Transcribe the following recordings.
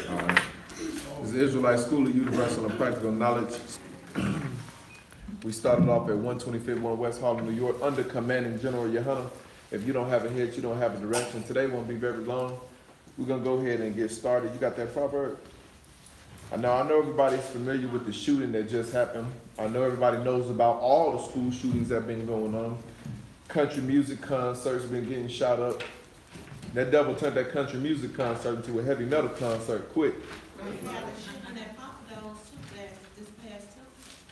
All right. This is the Israelite School of Universal and Practical Knowledge. We started off at 125 West Harlem, New York, under commanding General Yahanna. If you don't have a head, you don't have a direction. Today won't be very long. We're going to go ahead and get started. You got that proverb? I know everybody's familiar with the shooting that just happened. I know everybody knows about all the school shootings that have been going on. Country music concerts been getting shot up. That devil turned that country music concert into a heavy metal concert quick.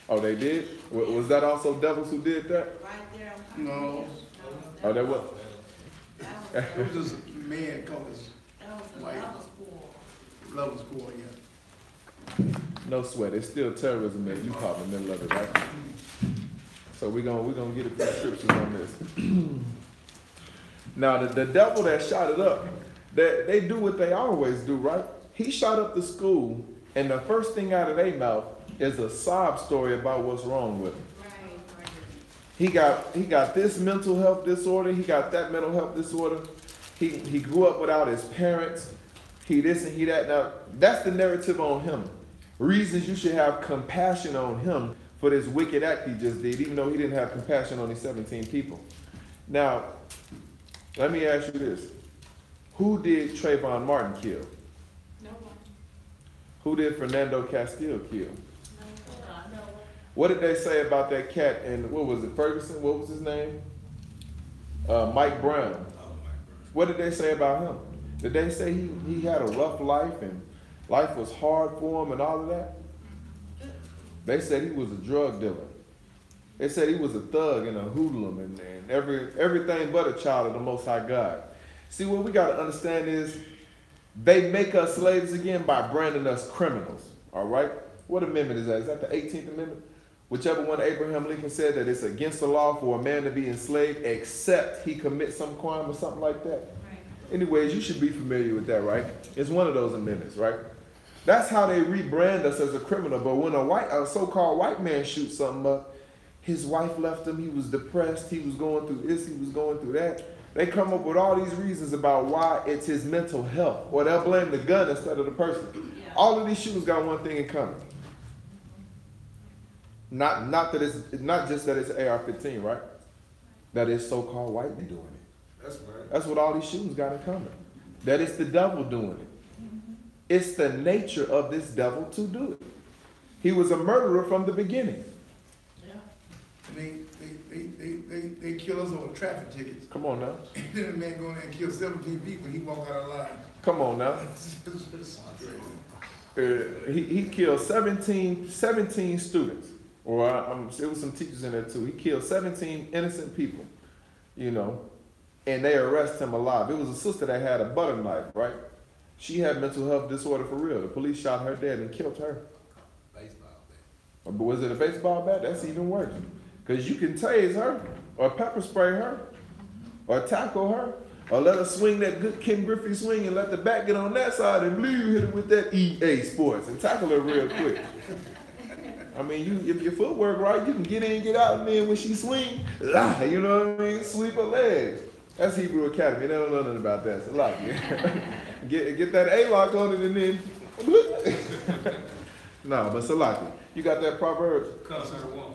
Oh, they did? Was that also devils who did that? Right there. No. Oh, that was? It was just man colors. That was a level school. Level school, yeah. No sweat. It's still terrorism that you caught in the middle of it, right? So we're gonna get a few scriptures on this. Now the devil that shot it up, they do what they always do, right? He shot up the school, and the first thing out of their mouth is a sob story about what's wrong with him. Right. He got this mental health disorder. He got that mental health disorder. He grew up without his parents. He this and he that. Now that's the narrative on him. Reasons you should have compassion on him for this wicked act he just did, even though he didn't have compassion on these 17 people. Now, let me ask you this. Who did Trayvon Martin kill? No one. Who did Fernando Castillo kill? No one. What did they say about that cat and, what was it, Ferguson? What was his name? Mike Brown. What did they say about him? Did they say he had a rough life and life was hard for him and all of that? They said he was a drug dealer. They said he was a thug and a hoodlum and everything but a child of the Most High God. See, what we got to understand is they make us slaves again by branding us criminals, all right? What amendment is that? Is that the 18th Amendment? Whichever one Abraham Lincoln said that it's against the law for a man to be enslaved except he commits some crime or something like that. Right. Anyways, you should be familiar with that, right? It's one of those amendments, right? That's how they rebrand us as a criminal. But when a so-called white man shoots something up, his wife left him, he was depressed, he was going through this, he was going through that. They come up with all these reasons about why it's his mental health. Or they'll blame the gun instead of the person. Yeah. All of these shooters got one thing in common. Not just that it's AR-15, right? That it's so-called white men doing it. That's right. That's what all these shootings got in common. That it's the devil doing it. It's the nature of this devil to do it. He was a murderer from the beginning. Yeah. And they kill us over traffic tickets. Come on now. And then a man go in there and kill 17 people and he walk out alive. Come on now. He killed 17 students. Or there was some teachers in there too. He killed 17 innocent people, you know, and they arrest him alive. It was a sister that had a butter knife, right? She had mental health disorder for real. The police shot her dead and killed her. Baseball bat. But was it a baseball bat? That's even worse. Because you can tase her, or pepper spray her, or tackle her, or let her swing that good Ken Griffey swing and let the bat get on that side and blue hit her with that EA Sports and tackle her real quick. I mean, if your footwork right, you can get in, get out, and then when she swing, you know what I mean, sweep her legs. That's Hebrew Academy. They don't know nothing about that. So like, get that A-lock on it and then, no, but Salaki, you got that proverb? Concert 1.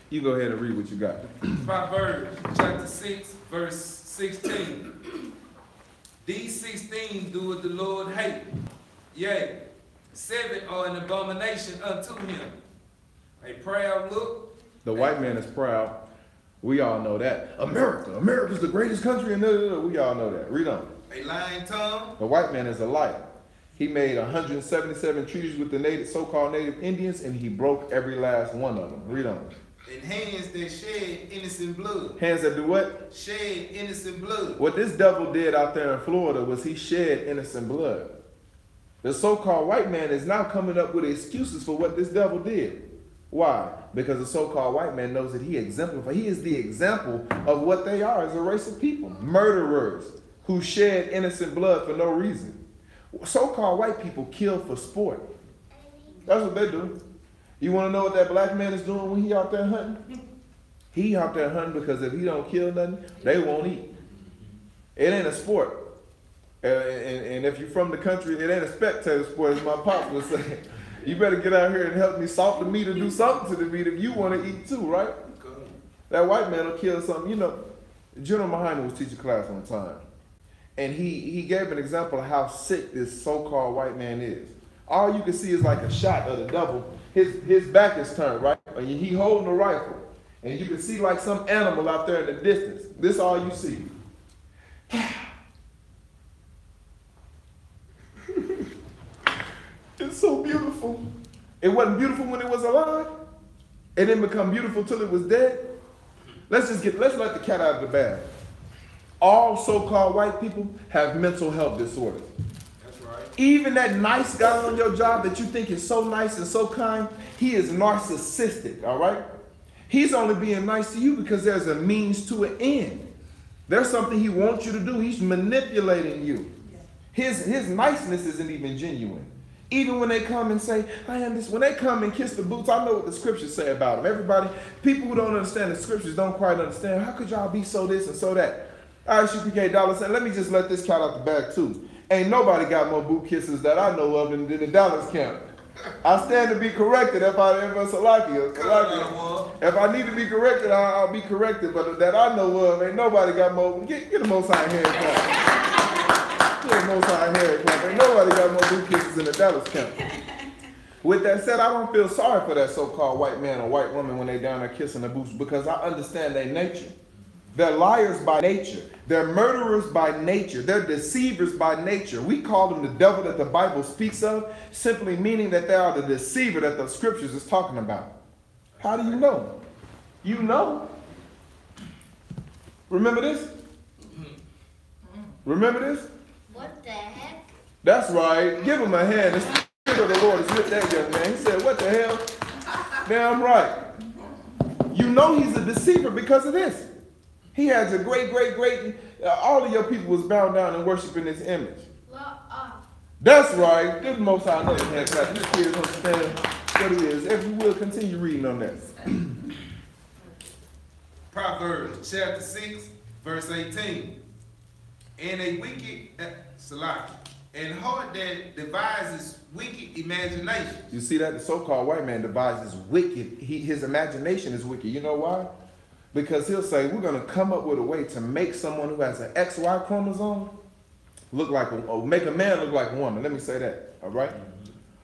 You go ahead and read what you got. Proverbs chapter 6, verse 16. These 16 doeth the Lord hate. Yea, 7 are an abomination unto him. A proud look. The white man is proud. We all know that. America's the greatest country in the. We all know that. Read on. A lying tongue. The white man is a liar. He made 177 treaties with the so-called native Indians, and he broke every last one of them. Read on. And hands that shed innocent blood. Hands that do what? Shed innocent blood. What this devil did out there in Florida was he shed innocent blood. The so-called white man is now coming up with excuses for what this devil did. Why? Because the so-called white man knows that he is the example of what they are as a race of people. Murderers who shed innocent blood for no reason. So-called white people kill for sport. That's what they do. You want to know what that black man is doing when he out there hunting? He out there hunting because if he don't kill nothing, they won't eat. It ain't a sport. And if you're from the country, it ain't a spectator sport, as my pops would say. You better get out here and help me salt the meat or do something to the meat if you want to eat too, right? That white man will kill something. You know, Gen.YAHANNA was teaching class one time, and he gave an example of how sick this so-called white man is. All you can see is like a shot of the devil. His back is turned, right? And he holding a rifle, and you can see like some animal out there in the distance. This all you see. It's so beautiful. It wasn't beautiful when it was alive. It didn't become beautiful till it was dead. Let's let the cat out of the bag. All so-called white people have mental health disorders. That's right. Even that nice guy on your job that you think is so nice and so kind, he is narcissistic, all right? He's only being nice to you because there's a means to an end. There's something he wants you to do. He's manipulating you. His niceness isn't even genuine. Even when they come and say, when they come and kiss the boots, I know what the scriptures say about them. Everybody, people who don't understand the scriptures don't quite understand. How could y'all be so this and so that? I.S.U.P.K. $. Let me just let this cat out the bag too. Ain't nobody got more boot kisses that I know of than the Dallas camp. I stand to be corrected if I ever If I need to be corrected, I'll be corrected. But that I know of, ain't nobody got more. Get the most high hand clap. Get the most high hand clap. Ain't nobody got more boot kisses in the Dallas camp. With that said, I don't feel sorry for that so-called white man or white woman when they down there kissing the boots, because I understand their nature. They're liars by nature. They're murderers by nature. They're deceivers by nature. We call them the devil that the Bible speaks of, simply meaning that they are the deceiver that the scriptures is talking about. How do you know? You know. Remember this? Remember this? What the heck? That's right. Give him a hand. The Spirit of the Lord is with that young man. He said, what the hell? Damn right. You know he's a deceiver because of this. He has a great, all of your people was bound down and worshiping this image. That's right. Give the Most High another hand clap. This kid understand what it is. If you will, continue reading on that. Proverbs chapter 6, verse 18. And a wicked, and heart that devises wicked imagination. You see that? The so-called white man devises wicked. His imagination is wicked. You know why? Because he'll say, we're going to come up with a way to make someone who has an XY chromosome look like, or make a man look like a woman. Let me say that, all right?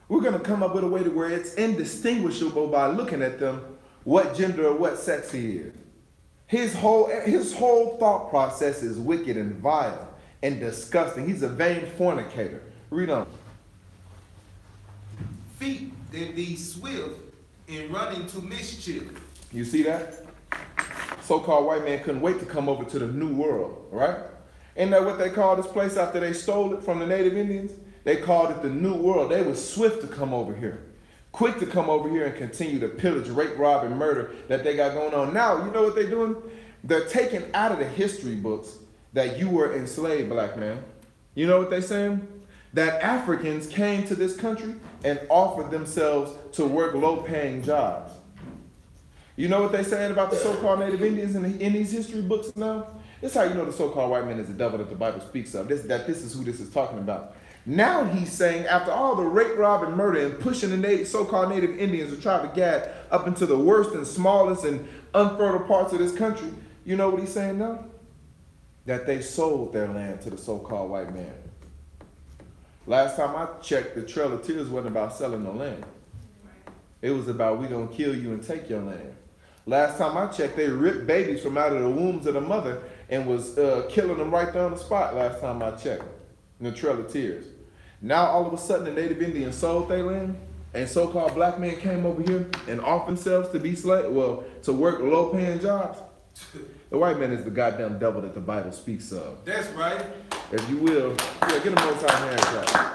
We're going to come up with a way to where it's indistinguishable by looking at them what gender or what sex he is. His whole thought process is wicked and vile and disgusting. He's a vain fornicator. Read on. Feet that be swift in running to mischief. You see that? So-called white man couldn't wait to come over to the New World, right? Isn't that what they called this place after they stole it from the Native Indians? They called it the New World. They were swift to come over here, quick to come over here and continue to pillage, rape, rob, and murder that they got going on. Now, you know what they're doing? They're taking out of the history books that you were enslaved, black man. You know what they're saying? That Africans came to this country and offered themselves to work low-paying jobs. You know what they're saying about the so-called Native Indians in these history books now? This is how you know the so-called white man is the devil that the Bible speaks of. This is who this is talking about. Now he's saying, after all the rape, rob, and murder and pushing the so-called Native Indians to try to gad up into the worst and smallest and unfertile parts of this country, you know what he's saying now? That they sold their land to the so-called white man. Last time I checked, the Trail of Tears wasn't about selling no land. It was about, we gonna kill you and take your land. Last time I checked, they ripped babies from out of the wombs of the mother and was killing them right there on the spot last time I checked, in the Trail of Tears. Now all of a sudden the Native Indians sold their land and so-called black men came over here and offered themselves to be to work low-paying jobs. The white man is the goddamn devil that the Bible speaks of. That's right. If you will, yeah, get a most high hand clap.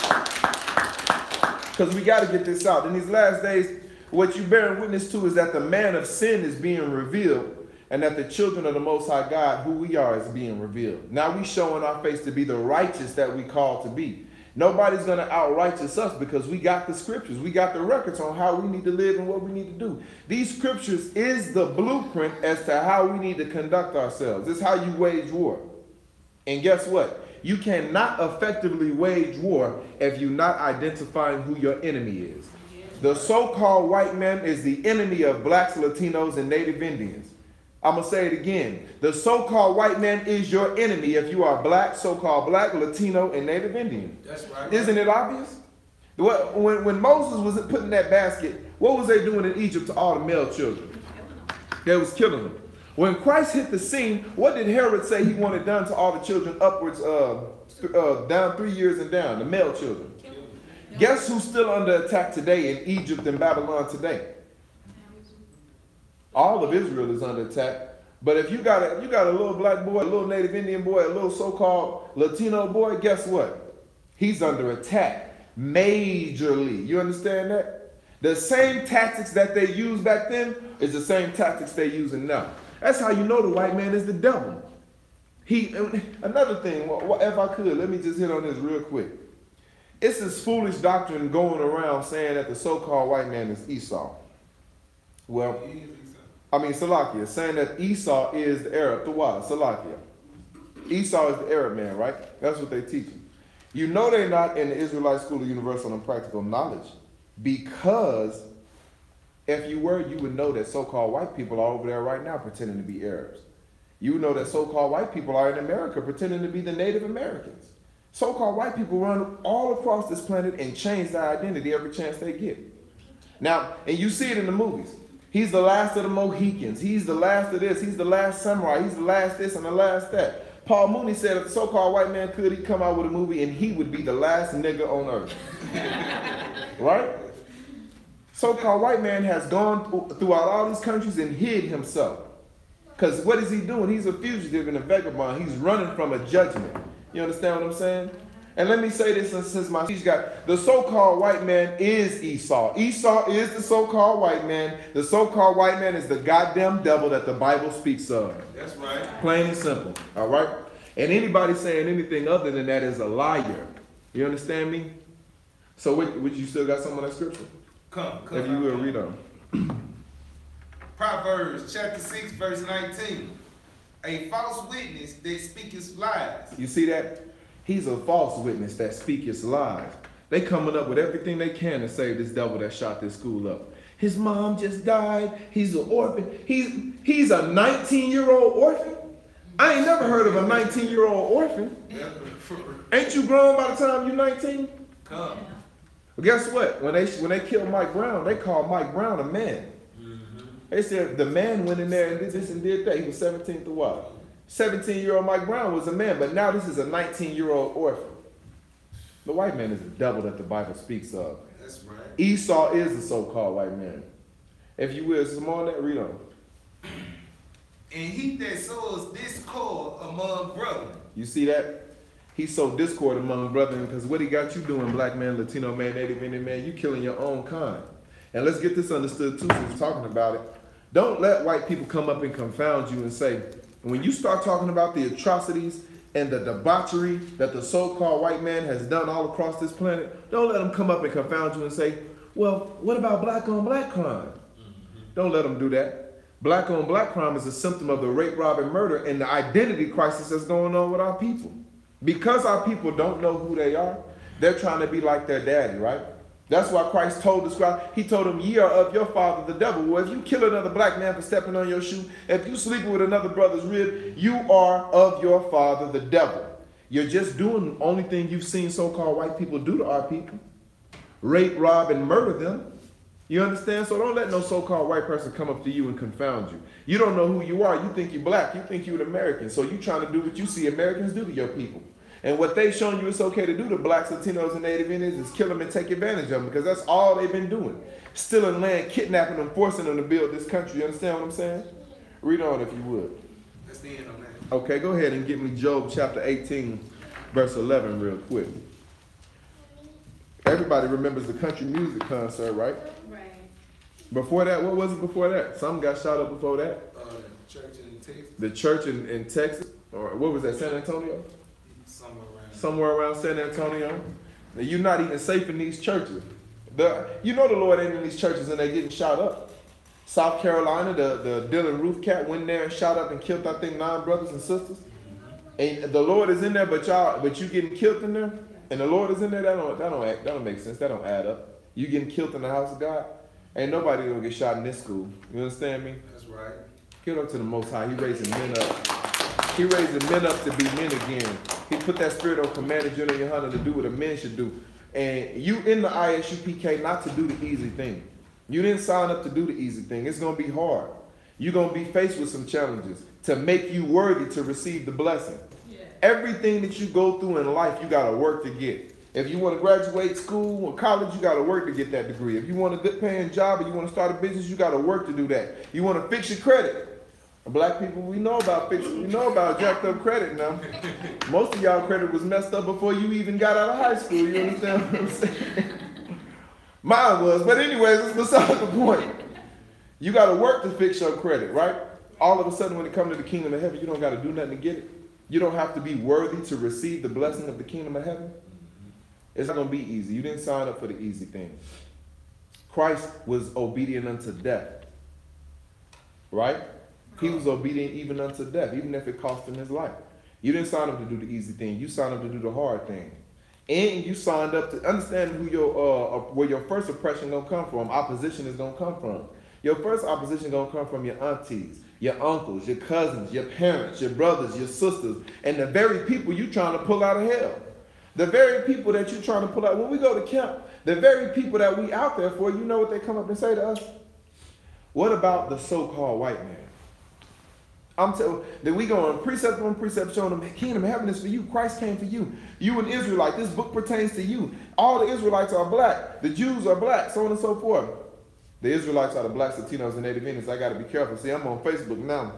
Because we got to get this out. In these last days, what you bearing witness to is that the man of sin is being revealed and that the children of the Most High God, who we are, is being revealed. Now we showing our face to be the righteous that we call to be. Nobody's going to out-righteous us because we got the scriptures. We got the records on how we need to live and what we need to do. These scriptures is the blueprint as to how we need to conduct ourselves. This is how you wage war. And guess what? You cannot effectively wage war if you're not identifying who your enemy is. The so-called white man is the enemy of blacks, Latinos, and Native Indians. I'm going to say it again. The so-called white man is your enemy if you are black, so-called black, Latino, and Native Indian. That's right. Isn't it obvious? When Moses was put in that basket, what was they doing in Egypt to all the male children? They was killing them. When Christ hit the scene, what did Herod say he wanted done to all the children upwards, down 3 years and down, the male children? Guess who's still under attack today in Egypt and Babylon today? All of Israel is under attack. But if you got a little black boy, a little Native Indian boy, a little so-called Latino boy, guess what? He's under attack majorly. You understand that? The same tactics that they used back then is the same tactics they're using now. That's how you know the white man is the devil. Another thing, if I could, let me just hit on this real quick. It's this foolish doctrine going around saying that the so-called white man is Esau. Well, Salakia, saying that Esau is the Arab, the what? Salakia. Esau is the Arab man, right? That's what they're teaching. You know they're not in the Israelite School of Universal and Practical Knowledge, because if you were, you would know that so-called white people are over there right now pretending to be Arabs. You know that so-called white people are in America pretending to be the Native Americans. So-called white people run all across this planet and change their identity every chance they get. Now, and you see it in the movies. He's the last of the Mohicans. He's the last of this. He's the last samurai. He's the last this and the last that. Paul Mooney said if the so-called white man could, he'd come out with a movie and he would be the last nigga on earth. Right? So-called white man has gone throughout all these countries and hid himself. Because what is he doing? He's a fugitive and a vagabond. He's running from a judgment. You understand what I'm saying? And let me say this since my speech got, the so-called white man is Esau. Esau is the so-called white man. The so-called white man is the goddamn devil that the Bible speaks of. That's right. Plain and simple. All right? And anybody saying anything other than that is a liar. You understand me? So would you still got some of that scripture? Come. If you will, read on. Proverbs chapter 6, verse 19. A false witness that speaketh lies. You see that? He's a false witness that speaketh lies. They coming up with everything they can to save this devil that shot this school up. His mom just died. He's an orphan. He's a 19-year-old orphan? I ain't never heard of a 19-year-old orphan. Ain't you grown by the time you're 19? Come. Well, guess what? When they killed Mike Brown, they called Mike Brown a man. They said the man went in there and did this and did that. He was 17 to what? 17-year-old Mike Brown was a man, but now this is a 19-year-old orphan. The white man is the devil that the Bible speaks of. That's right. Esau is the so-called white man. If you will, some more on that, read on. And he that sows discord among brethren. You see that? He sowed discord among brethren because what he got you doing, black man, Latino man, Native Indian man, you killing your own kind. And let's get this understood too, since we're talking about it. Don't let white people come up and confound you and say, when you start talking about the atrocities and the debauchery that the so-called white man has done all across this planet, don't let them come up and confound you and say, well, what about black on black crime? Don't let them do that. Black on black crime is a symptom of the rape, rob, and murder and the identity crisis that's going on with our people. Because our people don't know who they are, they're trying to be like their daddy, right? That's why Christ told the scribe, he told him, ye are of your father the devil. Well, if you kill another black man for stepping on your shoe, if you sleep with another brother's rib, you are of your father the devil. You're just doing the only thing you've seen so-called white people do to our people. Rape, rob, and murder them. You understand? So don't let no so-called white person come up to you and confound you. You don't know who you are. You think you're black. You think you're an American. So you're trying to do what you see Americans do to your people. And what they've shown you it's okay to do to blacks, Latinos, and Native Indians is kill them and take advantage of them, because that's all they've been doing. Stealing land, kidnapping them, forcing them to build this country. You understand what I'm saying? Read on if you would. That's the end on that. Okay, go ahead and give me Job chapter 18, verse 11 real quick. Everybody remembers the country music concert, right? Right. Before that, what was it before that? Some got shot up before that. Church in Texas. The church in Texas, or what was that, San Antonio? Somewhere around San Antonio. Now, you're not even safe in these churches. You know the Lord ain't in these churches and they're getting shot up. South Carolina, the Dylan Roof cat went there and shot up and killed, I think, 9 brothers and sisters. And the Lord is in there, but you getting killed in there, and the Lord is in there. That don't make sense. That don't add up. You getting killed in the house of God. Ain't nobody gonna get shot in this school. You understand me? That's right. Give up to the Most High. He raising men up. He raising men up to be men again. He put that spirit on Commander GEN.YAHANNA to do what a man should do. And you in the I.S.U.P.K. not to do the easy thing. You didn't sign up to do the easy thing. It's gonna be hard. You're gonna be faced with some challenges to make you worthy to receive the blessing. Yeah. Everything that you go through in life, you gotta work to get. If you want to graduate school or college, you got to work to get that degree. If you want a good paying job or you want to start a business, you got to work to do that. You want to fix your credit. Black people, we know about fixing, we know about jacked up credit now. Most of y'all credit was messed up before you even got out of high school. You understand what I'm saying? Mine was, but anyways, it's beside the point. You got to work to fix your credit, right? All of a sudden, when it comes to the kingdom of heaven, you don't got to do nothing to get it. You don't have to be worthy to receive the blessing of the kingdom of heaven. It's not going to be easy. You didn't sign up for the easy thing. Christ was obedient unto death. Right? He was obedient even unto death, even if it cost him his life. You didn't sign up to do the easy thing. You signed up to do the hard thing. And you signed up to understand who where your first oppression going to come from. Opposition is going to come from. Your first opposition is going to come from your aunties, your uncles, your cousins, your parents, your brothers, your sisters, and the very people you trying to pull out of hell. The very people that you're trying to pull out. When we go to camp, the very people that we out there for, you know what they come up and say to us? What about the so-called white man? I'm telling that we go on precept showing them, the kingdom of heaven is for you. Christ came for you. You an Israelite. This book pertains to you. All the Israelites are black. The Jews are black, so on and so forth. The Israelites are the blacks, Latinos, and Native Indians. I got to be careful. See, I'm on Facebook now,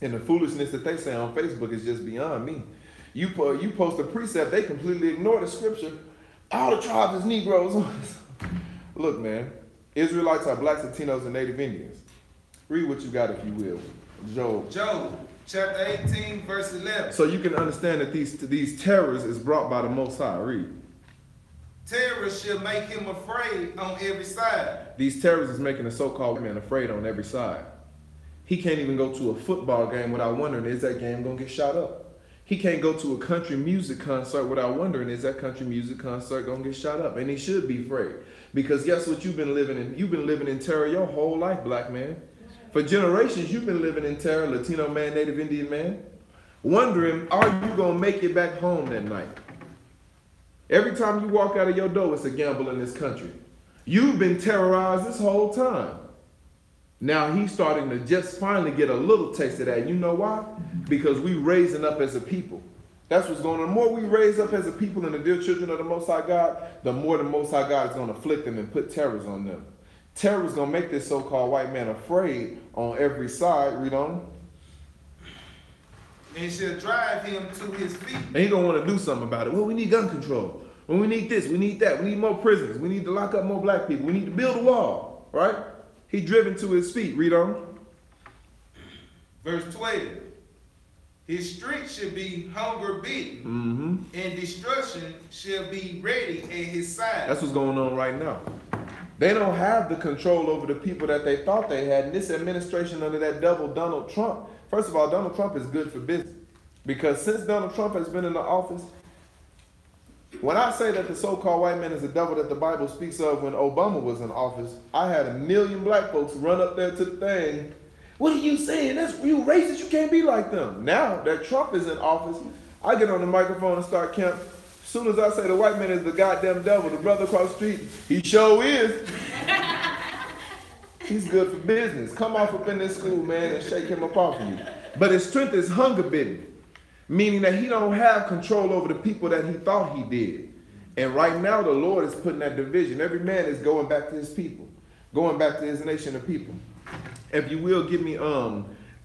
and the foolishness that they say on Facebook is just beyond me. You post a precept, they completely ignore the scripture. All the tribes is Negroes. Look, man, Israelites are blacks, Latinos, and Native Indians. Read what you got, if you will. Job, chapter 18, verse 11. So you can understand that these terrors is brought by the Most High. Read. Terrors shall make him afraid on every side. These terrors is making the so-called man afraid on every side. He can't even go to a football game without wondering, is that game going to get shot up? He can't go to a country music concert without wondering, is that country music concert going to get shot up? And he should be afraid. Because guess what you've been living in? You've been living in terror your whole life, black man. For generations, you've been living in terror, Latino man, Native Indian man. Wondering, are you going to make it back home that night? Every time you walk out of your door, it's a gamble in this country. You've been terrorized this whole time. Now he's starting to just finally get a little taste of that. You know why? Because we raising up as a people. That's what's going on. The more we raise up as a people and the dear children of the Most High God, the more the Most High God is going to afflict them and put terrors on them. Terror is going to make this so-called white man afraid on every side. Read on. And shall drive him to his feet. And he's going to want to do something about it. Well, we need gun control. Well, we need this. We need that. We need more prisons. We need to lock up more black people. We need to build a wall. Right? He driven to his feet. Read on. Verse 12. His streets shall be hunger bitten, and destruction shall be ready at his side. That's what's going on right now. They don't have the control over the people that they thought they had. And this administration under that devil Donald Trump, first of all, Donald Trump is good for business. Because since Donald Trump has been in the office, when I say that the so-called white man is the devil that the Bible speaks of when Obama was in office, I had 1 million black folks run up there to the thing. What are you saying? That's you racist. You can't be like them. Now that Trump is in office, I get on the microphone and start camp. As soon as I say the white man is the goddamn devil, the brother across the street, he sure is. He's good for business. Come off up in this school, man, and shake him up off of you. But his strength is hunger bitten, meaning that he don't have control over the people that he thought he did. And right now the Lord is putting that division. Every man is going back to his people, going back to his nation of people. If you will, give me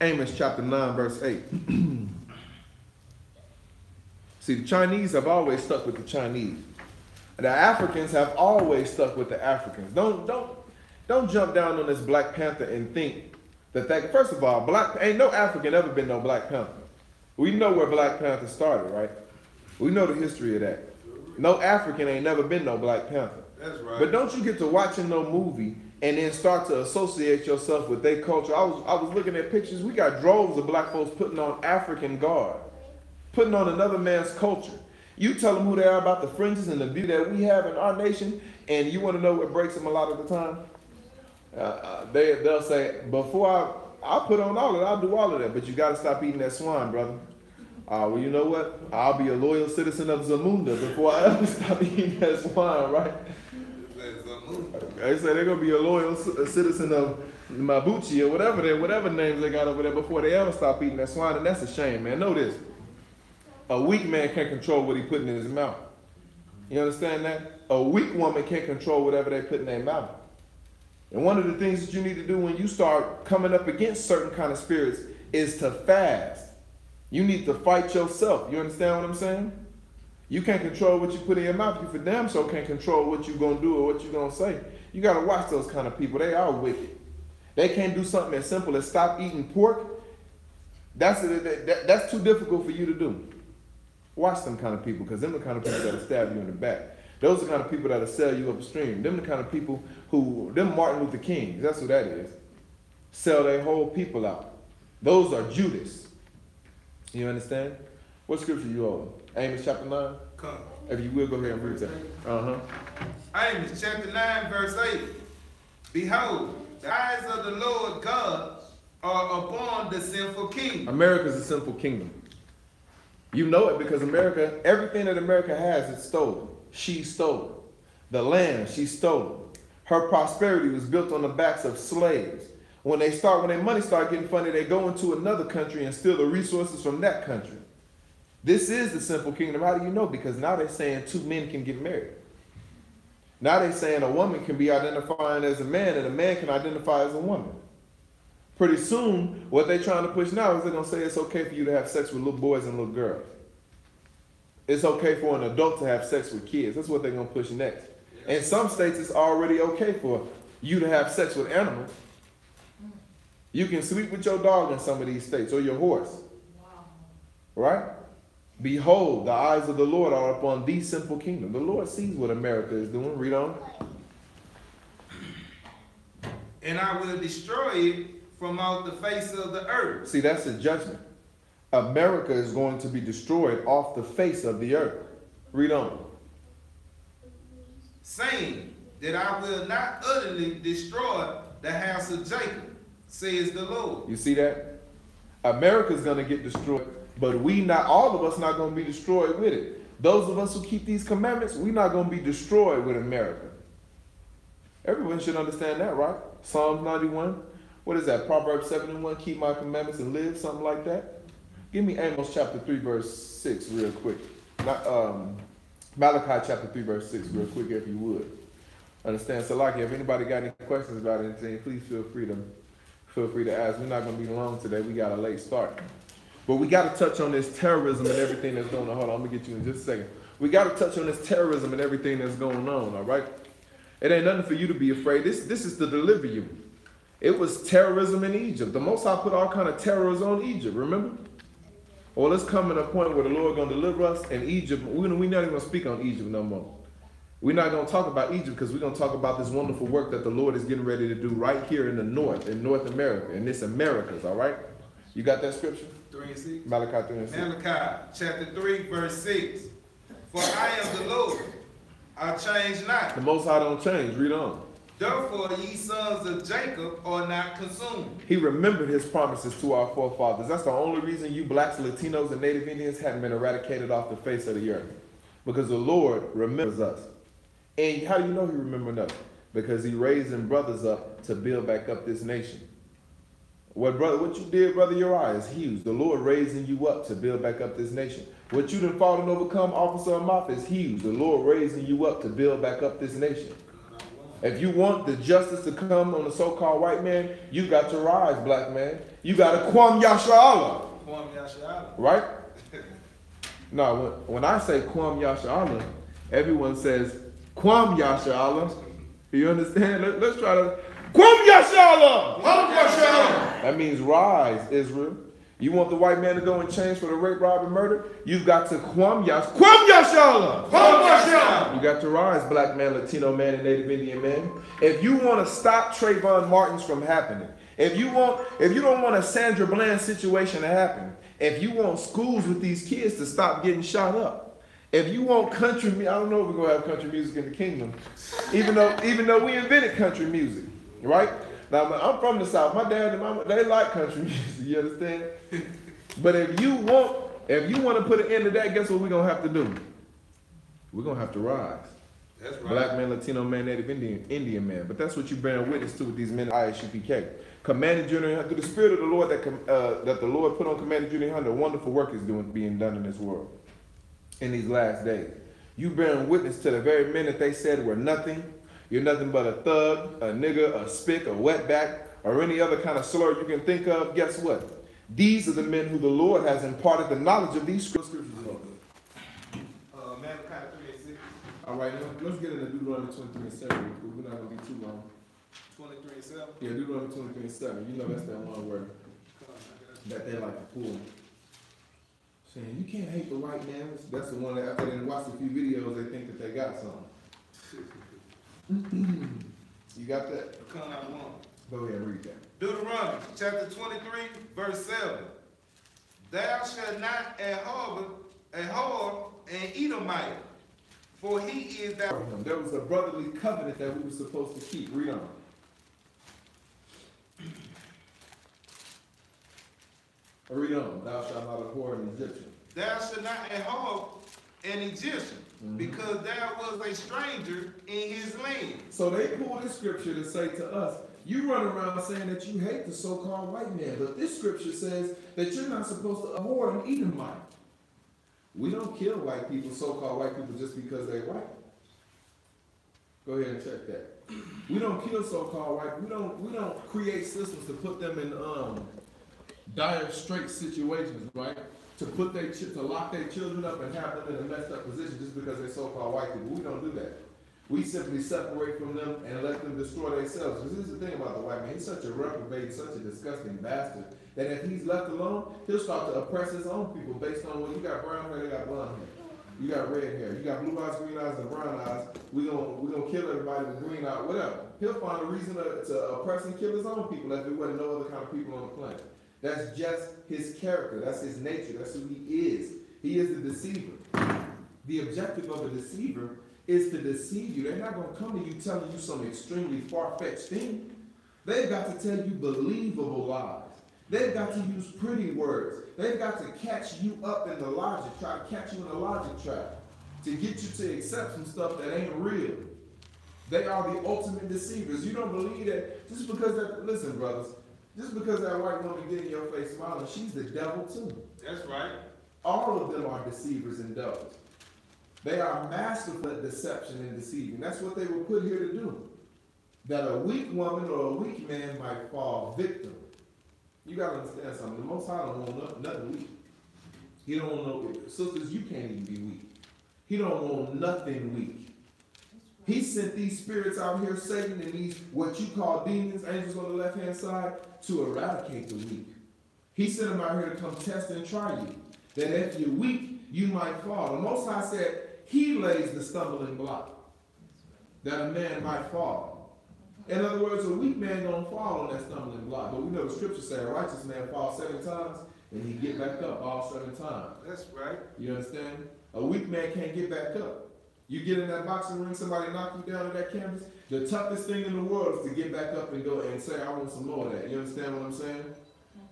Amos chapter 9, verse 8. See, the Chinese have always stuck with the Chinese. The Africans have always stuck with the Africans. Don't jump down on this Black Panther and think that first of all, ain't no African ever been no Black Panther. We know where Black Panther started, right? We know the history of that. No African ain't never been no Black Panther. That's right. But don't you get to watching no movie and then start to associate yourself with their culture. I was looking at pictures. We got droves of black folks putting on African garb, putting on another man's culture. You tell them who they are about the fringes and the beauty that we have in our nation, and you want to know what breaks them a lot of the time? They'll say, before I'll put on all of it, I'll do all of that, but you got to stop eating that swine, brother. Well, you know what? I'll be a loyal citizen of Zamunda before I ever stop eating that swine, right? They say they're going to be a loyal citizen of Mabuchi or whatever names they got over there before they ever stop eating that swine, and that's a shame, man. Know this. A weak man can't control what he put in his mouth. You understand that? A weak woman can't control whatever they put in their mouth. And one of the things that you need to do when you start coming up against certain kind of spirits is to fast. You need to fight yourself. You understand what I'm saying? You can't control what you put in your mouth. You for damn sure can't control what you're going to do or what you're going to say. You got to watch those kind of people. They are wicked. They can't do something as simple as stop eating pork. That's too difficult for you to do. Watch them kind of people, because them the kind of people that'll stab you in the back. Those are the kind of people that'll sell you upstream. Them the kind of people them Martin Luther Kings, that's what that is. Sell their whole people out. Those are Judas. You understand? What scripture you on? Amos chapter 9? Come. If you will, go ahead and read that. Amos chapter 9, verse 8. Behold, the eyes of the Lord God are upon the sinful king. America's a sinful kingdom. You know it because America, everything that America has, it's stolen. She stole it. The land, she stole it. Her prosperity was built on the backs of slaves. When their money start getting funny, they go into another country and steal the resources from that country. This is the sinful kingdom. How do you know? Because now they're saying two men can get married. Now they're saying a woman can be identifying as a man and a man can identify as a woman. Pretty soon, what they're trying to push now is they're going to say it's okay for you to have sex with little boys and little girls. It's okay for an adult to have sex with kids. That's what they're going to push next. In some states, it's already okay for you to have sex with animals. You can sleep with your dog in some of these states, or your horse. Wow. Right? Behold, the eyes of the Lord are upon the sinful kingdom. The Lord sees what America is doing. Read on. And I will destroy it from out the face of the earth. See, that's a judgment. America is going to be destroyed off the face of the earth. Read on. Saying that I will not utterly destroy the house of Jacob, says the Lord. You see that? America's going to get destroyed, but all of us not going to be destroyed with it. Those of us who keep these commandments, we're not going to be destroyed with America. Everyone should understand that, right? Psalms 91. What is that? Proverbs 71, keep my commandments and live, something like that. Give me Amos chapter 3, verse 6 real quick. Malachi chapter 3, verse 6 real quick, if you would. Understand? So like, if anybody got any questions about anything, please feel free to ask. We're not going to be long today. We got a late start. But we got to touch on this terrorism and everything that's going on. Hold on, I'm going to get you in just a second. We got to touch on this terrorism and everything that's going on, all right? It ain't nothing for you to be afraid. This is to deliver you. It was terrorism in Egypt. The Most High put all kind of terrors on Egypt, remember? Well, let's come to a point where the Lord going to deliver us, and Egypt, we're not even going to speak on Egypt no more. We're not going to talk about Egypt because we're going to talk about this wonderful work that the Lord is getting ready to do right here in the north, in North America, in this Americas, all right? You got that scripture? 3 and 6. Malachi 3 and 6. Malachi chapter 3, verse 6. For I am the Lord, I change not. The Most High don't change. Read on. Therefore ye sons of Jacob are not consumed. He remembered his promises to our forefathers. That's the only reason you blacks, Latinos, and Native Indians hadn't been eradicated off the face of the earth. Because the Lord remembers us. And how do you know he remembered us? Because he raising brothers up to build back up this nation. What you did, Brother Uriah, is huge. The Lord raising you up to build back up this nation. What you done fought and overcome, Officer Amath, is huge. The Lord raising you up to build back up this nation. If you want the justice to come on the so-called white man, you got to rise, black man. You got to Kwam Yasha. Right? No, when I say Kwam Yasha, everyone says Kwam Yasha. You understand? Let's try to Kwam Yasha. That means rise, Israel. You want the white man to go in chains for the rape, rob, and murder? You've got to Kwam Yasha. You got to rise, black man, Latino man, and Native Indian man. If you want to stop Trayvon Martin's from happening, if you don't want a Sandra Bland situation to happen, If you want schools with these kids to stop getting shot up, if you want country music, I don't know if we're gonna have country music in the kingdom, even though we invented country music, right? Now I'm from the South. My dad and mama, they like country music. You understand? But if you want to put an end to that, guess what we're gonna have to do? We're gonna have to rise. That's right. Black man, Latino man, Native Indian man. But that's what you're bearing witness to with these men of I.S.U.P.K. Commanded Junior, through the Spirit of the Lord that the Lord put on Commanded Junior, a wonderful work is being done in this world in these last days. You bearing witness to the very men that they said were nothing. You're nothing but a thug, a nigger, a spick, a wetback, or any other kind of slur you can think of. Guess what? These are the men who the Lord has imparted the knowledge of these scriptures on. All right, let's get into Deuteronomy 23 and 7. We're not going to be too long. 23 and 7? Yeah, Deuteronomy 23 and 7. You know that's that one word that they like to pull. Saying, you can't hate the white man. That's the one that after they watch a few videos, they think that they got something. You got that? Come out one. Go ahead and read that. Deuteronomy chapter 23, verse 7. Thou shalt not abhor an Edomite, for he is thou. There was a brotherly covenant that we were supposed to keep. Read on. Read on. Thou shalt not abhor an Egyptian. Thou shalt not abhor an Egyptian, because thou was a stranger in his land. So they pull this scripture to say to us, you run around saying that you hate the so-called white man, but this scripture says that you're not supposed to abhor an Edomite. We don't kill white people, so-called white people, just because they're white. Go ahead and check that. We don't kill so-called white. We don't create systems to put them in dire straight situations, right? To lock their children up and have them in a messed up position just because they're so-called white people. We don't do that. We simply separate from them and let them destroy themselves. Because this is the thing about the white man. He's such a reprobate, such a disgusting bastard, that if he's left alone, he'll start to oppress his own people based on what you got brown hair, they got blonde hair. You got red hair. You got blue eyes, green eyes, and brown eyes. We're gonna kill everybody with green eyes, whatever. He'll find a reason to oppress and kill his own people if there wasn't no other kind of people on the planet. That's just his character. That's his nature. That's who he is. He is the deceiver. The objective of a deceiver is to deceive you. They're not going to come to you telling you some extremely far-fetched thing. They've got to tell you believable lies. They've got to use pretty words. They've got to catch you up in the logic, try to catch you in the logic trap, to get you to accept some stuff that ain't real. They are the ultimate deceivers. You don't believe that just because that, listen, brothers, just because that white woman get in your face smiling, she's the devil too. That's right. All of them are deceivers and devils. They are masterful at deception and deceiving. That's what they were put here to do. That a weak woman or a weak man might fall victim. You got to understand something. The Most High don't want nothing weak. He don't want no, sisters, you can't even be weak. He don't want nothing weak. He sent these spirits out here, Satan, and these, what you call demons, angels on the left-hand side, to eradicate the weak. He sent them out here to come test and try you. That if you're weak, you might fall. The Most High said he lays the stumbling block, that a man might fall. In other words, a weak man don't fall on that stumbling block. But we know the scripture says a righteous man falls 7 times, and he get back up all 7 times. That's right. You understand? A weak man can't get back up. You get in that boxing ring, somebody knock you down on that canvas, the toughest thing in the world is to get back up and go and say, I want some more of that. You understand what I'm saying?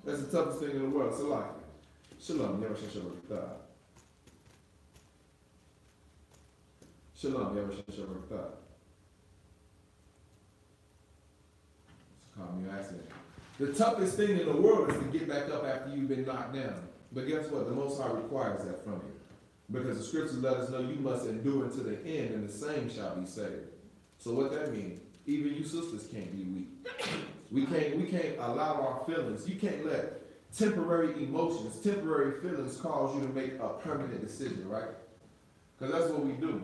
That's the toughest thing in the world. Salaki. Shalom. Shalom. Shalom. Call me accident. The toughest thing in the world is to get back up after you've been knocked down. But guess what? The Most High requires that from you. Because the scriptures let us know you must endure unto the end, and the same shall be saved. So what that means? Even you sisters can't be weak. We can't allow our feelings. You can't let temporary emotions, temporary feelings cause you to make a permanent decision, right? Because that's what we do.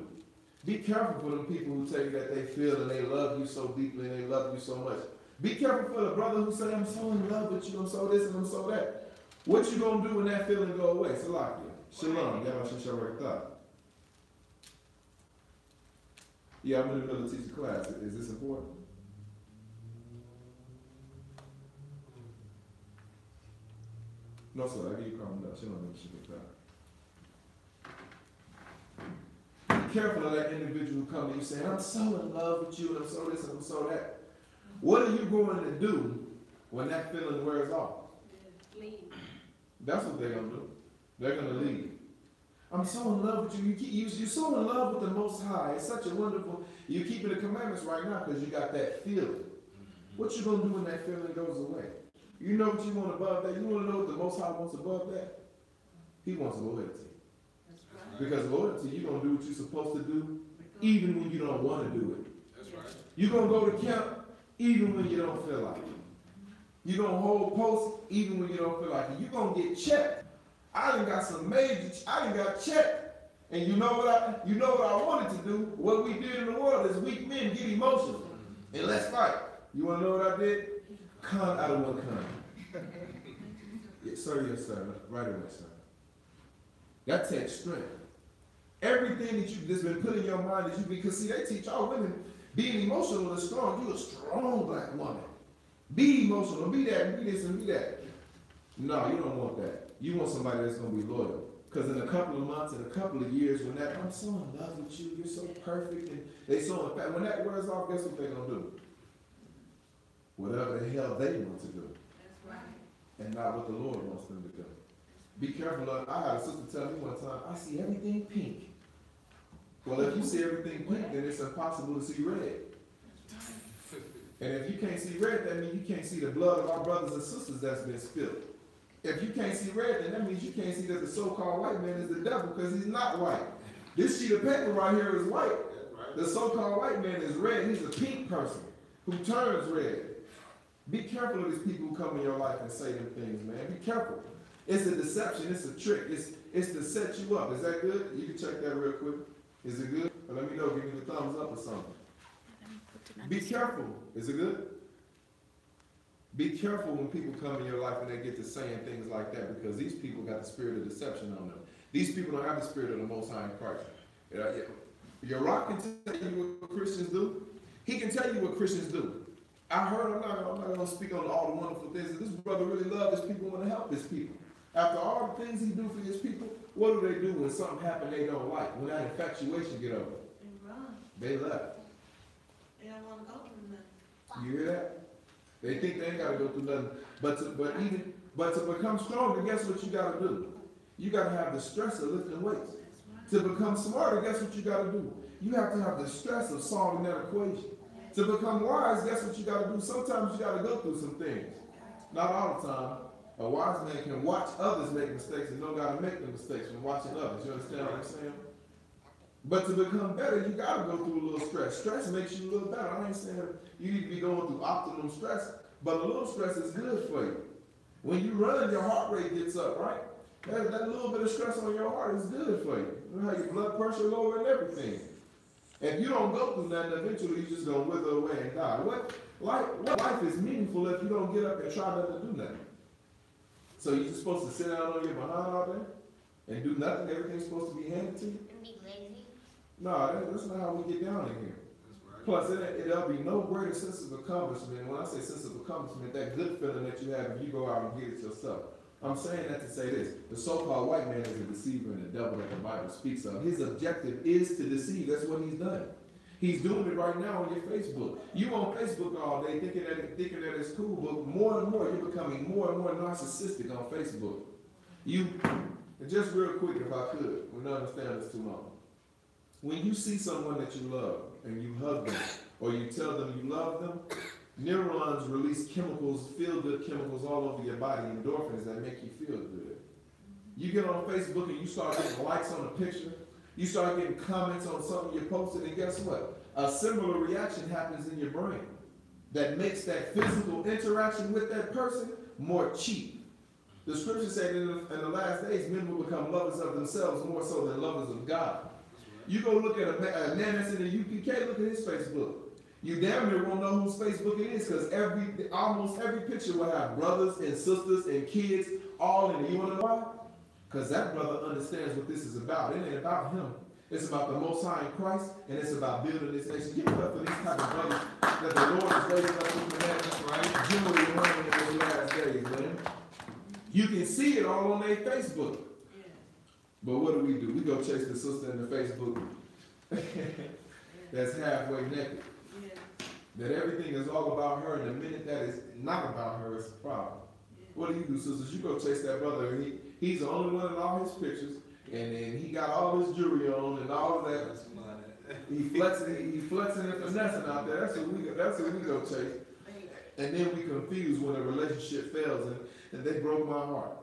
Be careful for them people who tell you that they feel and they love you so deeply and they love you so much. Be careful for the brother who say, I'm so in love with you, I'm so this and I'm so that. What you gonna do when that feeling go away? Salakia. Shalom. Yeah, I'm in the middle of teaching class. Is this important? No, sir, I give you calm down. She don't know she can die. Be careful of that individual who come to you saying, I'm so in love with you, and I'm so this, and I'm so that. What are you going to do when that feeling wears off? Leave. That's what they're going to do. They're going to leave. I'm so in love with you. You're so in love with the Most High. It's such a wonderful, you're keeping the commandments right now because you got that feeling. What you going to do when that feeling goes away? You know what you want above that? You want to know what the Most High wants above that? He wants loyalty. That's right. Because loyalty, you're going to do what you're supposed to do even when you don't want to do it. That's right. You're going to go to camp even when you don't feel like it. You're going to hold posts even when you don't feel like it. You're going to get checked. I done got checked. And you know what I wanted to do? What we did in the world is weak men get emotional. And let's fight. You want to know what I did? Con out of one con. Yes, sir, right away, sir. That takes strength. Everything that's been put in your mind that you, because see, they teach all women being emotional is strong. You're a strong black woman. Be emotional, be that, be this, and be that. No, you don't want that. You want somebody that's going to be loyal. Because in a couple of months, in a couple of years, when that, I'm so in love with you, you're so perfect, and they so in fact, when that wears off, guess what they're going to do? Whatever the hell they want to do. That's right. And not what the Lord wants them to do. Be careful. I had a sister tell me one time, I see everything pink. Well, if you see everything pink, then it's impossible to see red. And if you can't see red, that means you can't see the blood of our brothers and sisters that's been spilled. If you can't see red, then that means you can't see that the so-called white man is the devil because he's not white. This sheet of paper right here is white. The so-called white man is red. He's a pink person who turns red. Be careful of these people who come in your life and say them things, man. Be careful. It's a deception. It's a trick. It's to set you up. Is that good? You can check that real quick. Is it good? Or let me know. Give me the thumbs up or something. Be careful. Is it good? Be careful when people come in your life and they get to saying things like that because these people got the spirit of deception on them. These people don't have the spirit of the Most High in Christ. Your rock can tell you what Christians do. He can tell you what Christians do. I heard, I'm not going to speak on all the wonderful things. This brother really loves his people and want to help his people. After all the things he do for his people, what do they do when something happens they don't like? When that infatuation get over? They run. They left. They don't want to go through nothing. You hear that? They think they ain't got to go through nothing. But to become stronger, guess what you got to do? You got to have the stress of lifting weights. To become smarter, guess what you got to do? You have to have the stress of solving that equation. To become wise, guess what you got to do? Sometimes you got to go through some things. Not all the time. A wise man can watch others make mistakes and don't got to make the mistakes from watching others. You understand what I'm saying? But to become better, you got to go through a little stress. Stress makes you a little better. I ain't saying you need to be going through optimum stress, but a little stress is good for you. When you run, your heart rate gets up, right? That little bit of stress on your heart is good for you. You know how your blood pressure lower and everything. If you don't go through that, eventually you're just going to wither away and die. What life is meaningful if you don't get up and try not to do nothing? So you're just supposed to sit down on your behind all day and do nothing? Everything's supposed to be handed to you? And be lazy. No, that's not how we get down in here. Plus, there'll be no greater sense of accomplishment. When I say sense of accomplishment, that good feeling that you have if you go out and get it yourself. I'm saying that to say this. The so-called white man is a deceiver and the devil that the Bible speaks of. His objective is to deceive. That's what he's done. He's doing it right now on your Facebook. You on Facebook all day thinking that it's cool, but more and more you're becoming more and more narcissistic on Facebook. Just real quick if I could, we don't understand this too long. When you see someone that you love and you hug them or you tell them you love them, neurons release chemicals, feel-good chemicals all over your body, endorphins that make you feel good. You get on Facebook and you start getting likes on a picture, you start getting comments on something you posted, and guess what? A similar reaction happens in your brain that makes that physical interaction with that person more cheap. The scripture said in the last days, men will become lovers of themselves more so than lovers of God. You go look at a man that's in the UPK, look at his Facebook. You damn near won't know whose Facebook it is because almost every picture will have brothers and sisters and kids all in it. You want to know why? Because that brother understands what this is about. It ain't about him. It's about the Most High in Christ, and it's about building this nation. Give it up for these type of brothers that the Lord is raising up in the heavens, right? Generally, in those last days, man. You can see it all on their Facebook. Yeah. But what do? We go chase the sister in the Facebook that's halfway naked. Yeah. That everything is all about her, and the minute that is not about her, it's a problem. Yeah. What do? Sisters? You go chase that brother, and he's the only one in all his pictures, and then he got all his jewelry on and all of that. He flexing and finessing out there. That's what we go chase. And then we confuse when a relationship fails, and they broke my heart.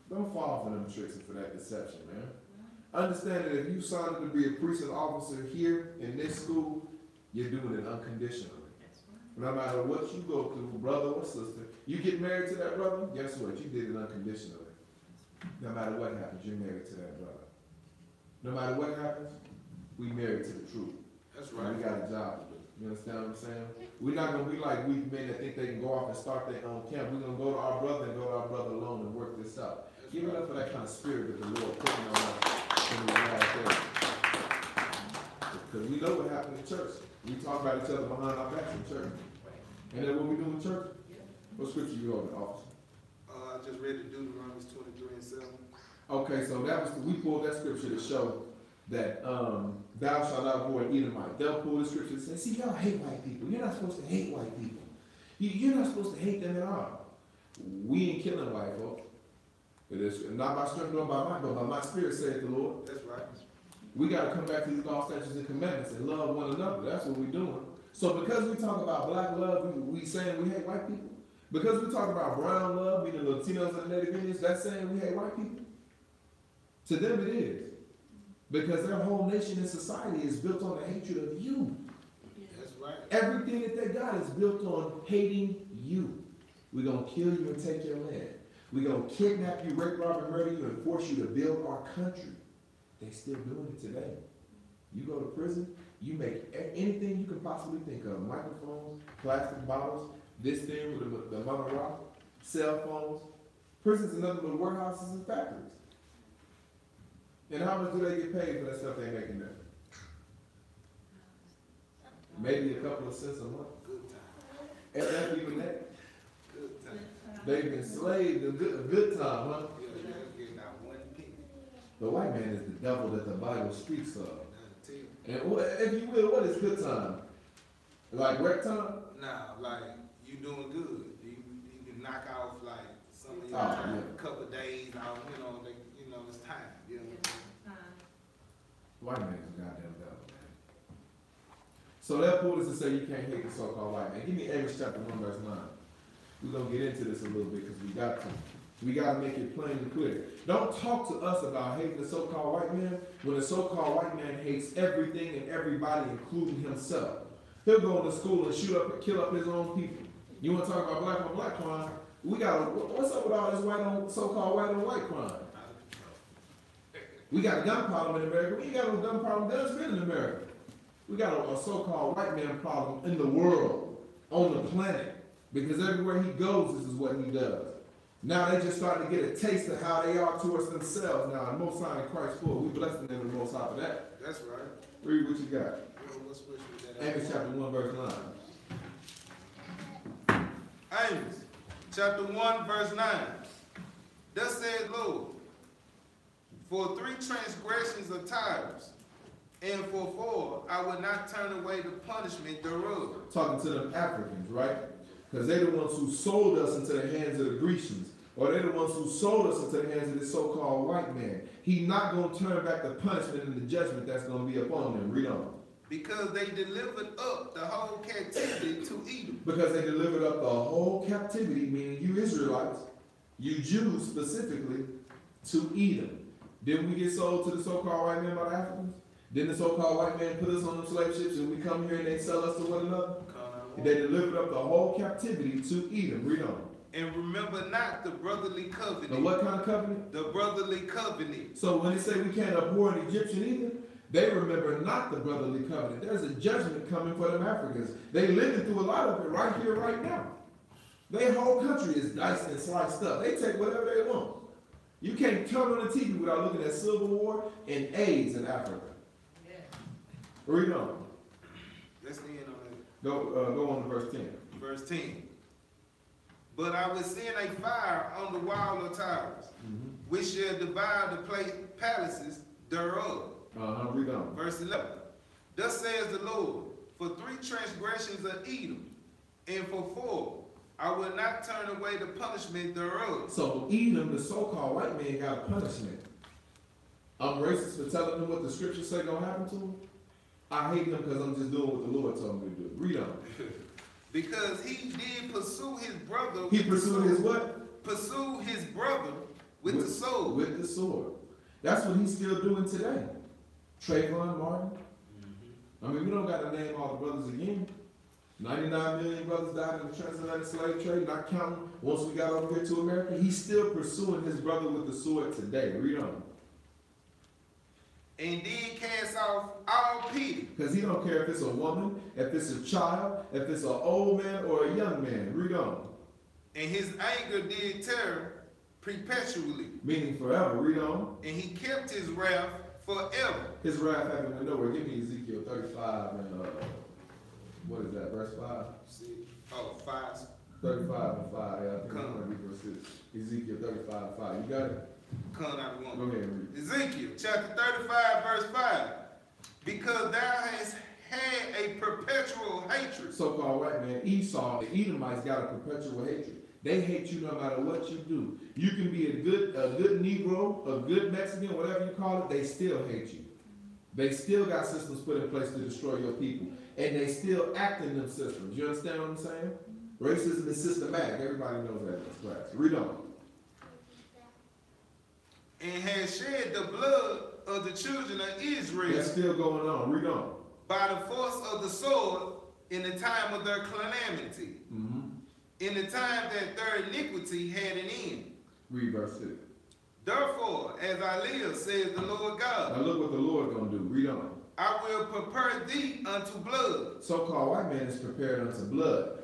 Don't fall for them tricks and for that deception, man. Understand that if you signed up to be a precinct officer here in this school, you're doing it unconditionally. No matter what you go through, brother or sister, you get married to that brother, guess what? You did it unconditionally. No matter what happens, you're married to that brother. No matter what happens, we married to the truth. That's right. And we got a job to do. You understand what I'm saying? We're not going to be like weak men that think they can go off and start their own camp. We're going to go to our brother and go to our brother alone and work this out. Give it up for that kind of spirit that the Lord put on us in the last days. Because we know what happened in church. We talk about each other behind our backs in church. And then what we do in church? What scripture you on, officer? I just read the Deuteronomy 23:7. Okay, so we pulled that scripture to show that thou shalt not abhor an Edomite. They'll pull the scripture and say, see, y'all hate white people. You're not supposed to hate white people. You're not supposed to hate them at all. We ain't killing white folks. It is not by strength nor by might, but by my spirit, saith the Lord. That's right. We got to come back to these law, statutes, and commandments and love one another. That's what we're doing. So because we talk about black love, we saying we hate white people. Because we talk about brown love, meaning Latinos and Native Indians, that's saying we hate white people. To them it is. Because their whole nation and society is built on the hatred of you. That's right. Everything that they got is built on hating you. We're going to kill you and take your land. We're going to kidnap you, rape, rob, and murder you, and force you to build our country. They're still doing it today. You go to prison, you make anything you can possibly think of. Microphones, plastic bottles, this thing with the amount of rock, cell phones. Prisons are nothing but warehouses and factories. And how much do they get paid for that stuff they're making there? Maybe a couple of cents a month. Good time. And that's even that. Good time. They've been enslaved a good time, huh? Yeah, they're getting out one penny. The white man is the devil that the Bible speaks of. I'll tell you. And if you will, what is good time? Like wreck time? Nah, like, you doing good. You can knock off, like, some of your yeah. couple of days out, it's time. You know what I'm saying? White man is a goddamn devil, man. So they'll pull this and say you can't hate the so-called white man. Give me Amos chapter 1 verse 9. We're going to get into this a little bit because we got to. We got to make it plain and clear. Don't talk to us about hating the so-called white man when the so-called white man hates everything and everybody, including himself. He'll go into school and shoot up and kill up his own people. You want to talk about black on black crime? What's up with all this so-called white on white crime? We got a gun problem in America. We ain't got no gun problem. There's been in America. We got a so-called white man problem in the world, on the planet. Because everywhere he goes, this is what he does. Now they just starting to get a taste of how they are towards themselves. Now, the Most High in Christ full, we bless them in the Most High for that. That's right. Read what you got. What scripture is that? Amos chapter 1, verse 9. Amos chapter 1, verse 9. Thus said Lord, for 3 transgressions of tyrants, and for 4 I will not turn away the punishment thereof. Talking to them Africans, right? Because they're the ones who sold us into the hands of the Grecians. Or they're the ones who sold us into the hands of this so-called white man. He's not going to turn back the punishment and the judgment that's going to be upon them. Read on. Because they delivered up the whole captivity to Edom. Because they delivered up the whole captivity, meaning you Israelites, you Jews specifically, to Edom. Didn't we get sold to the so-called white man by the Africans? Didn't the so-called white man put us on them slave ships and we come here and they sell us to one another? They delivered up the whole captivity to Edom. Read on. And remember not the brotherly covenant. The what kind of covenant? The brotherly covenant. So when they say we can't abhor an Egyptian either, they remember not the brotherly covenant. There's a judgment coming for them Africans. They living through a lot of it right here, right now. Their whole country is diced and sliced up. They take whatever they want. You can't turn on the TV without looking at Civil War and AIDS in Africa. Yeah. Read on. Let's end on it. Go on to verse 10. Verse 10. But I will send a fire on the wall of Tyrus, which shall devour the palaces thereof. Read on. Verse 11. Thus says the Lord, for 3 transgressions of Edom, and for 4, I will not turn away the punishment thereof. So Edom, the so-called white man, got a punishment. I'm racist for telling them what the scriptures say gonna happen to him. I hate them because I'm just doing what the Lord told me to do. Read on. Because he did pursue his brother. He pursued his what? Pursue his brother with the sword. With the sword. That's what he's still doing today. Trayvon Martin. I mean, we don't got to name all the brothers again. 99 million brothers died in the transatlantic slave trade, not counting once we got over here to America. He's still pursuing his brother with the sword today. Read on. And did cast off all pity. Because he don't care if it's a woman, if it's a child, if it's an old man or a young man. Read on. And his anger did terror perpetually. Meaning forever. Read on. And he kept his wrath forever. His wrath having been nowhere. Give me Ezekiel 35 and what is that, verse 5? 5. 35 and 5. Yeah, I think I'm going to read verse 6. Ezekiel 35 and 5. You got it? Come out of one. Go ahead and read. Ezekiel chapter 35, verse 5. Because thou hast had a perpetual hatred. So-called white man Esau, the Edomites got a perpetual hatred. They hate you no matter what you do. You can be a good Negro, a good Mexican, whatever you call it, they still hate you. They still got systems put in place to destroy your people. And they still act in them systems. You understand what I'm saying? Racism is systematic. Everybody knows that in this class. Read on. And has shed the blood of the children of Israel. That's still going on. Read on. By the force of the sword in the time of their calamity. In the time that their iniquity had an end. Read verse 6. Therefore, as I live, says the Lord God. Now look what the Lord gonna do. Read on. I will prepare thee unto blood. So-called white man is prepared unto blood,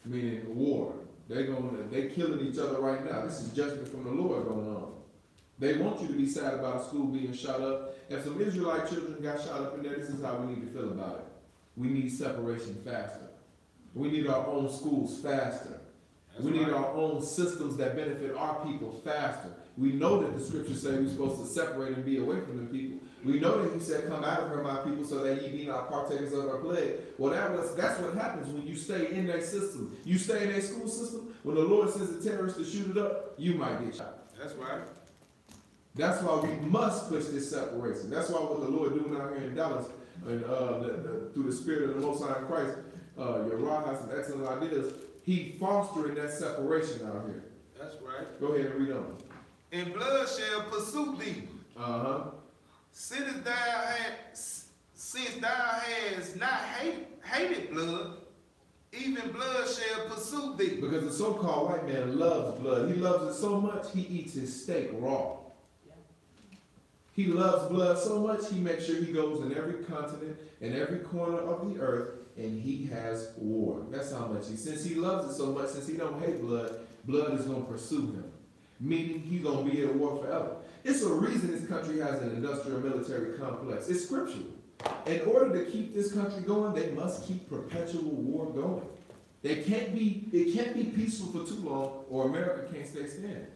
meaning war. They killing each other right now. This is judgment from the Lord going on. They want you to be sad about a school being shot up. If some Israelite children got shot up in there, this is how we need to feel about it. We need separation faster. We need our own schools faster. We need our own systems that benefit our people faster. We know that the scriptures say we're supposed to separate and be away from the people. We know that he said, come out of her, my people, so that ye be not partakers of her plague. Well, that's what happens when you stay in their system. You stay in their school system. When the Lord sends a terrorist to shoot it up, you might get shot. That's right. That's why we must push this separation. That's why what the Lord doing out here in Dallas, and through the Spirit of the Most High in Christ, Yerah has some excellent ideas. He fostering that separation out here. That's right. Go ahead and read on. And blood shall pursue thee. Since thou hast not hated blood, even blood shall pursue thee. Because the so-called white man loves blood. He loves it so much, he eats his steak raw. He loves blood so much, he makes sure he goes in every continent, in every corner of the earth, and he has war. That's how much since he loves it so much, since he don't hate blood, blood is going to pursue him. Meaning he's going to be at war forever. It's a reason this country has an industrial military complex. It's scriptural. In order to keep this country going, they must keep perpetual war going. It can't be peaceful for too long, or America can't stay standing.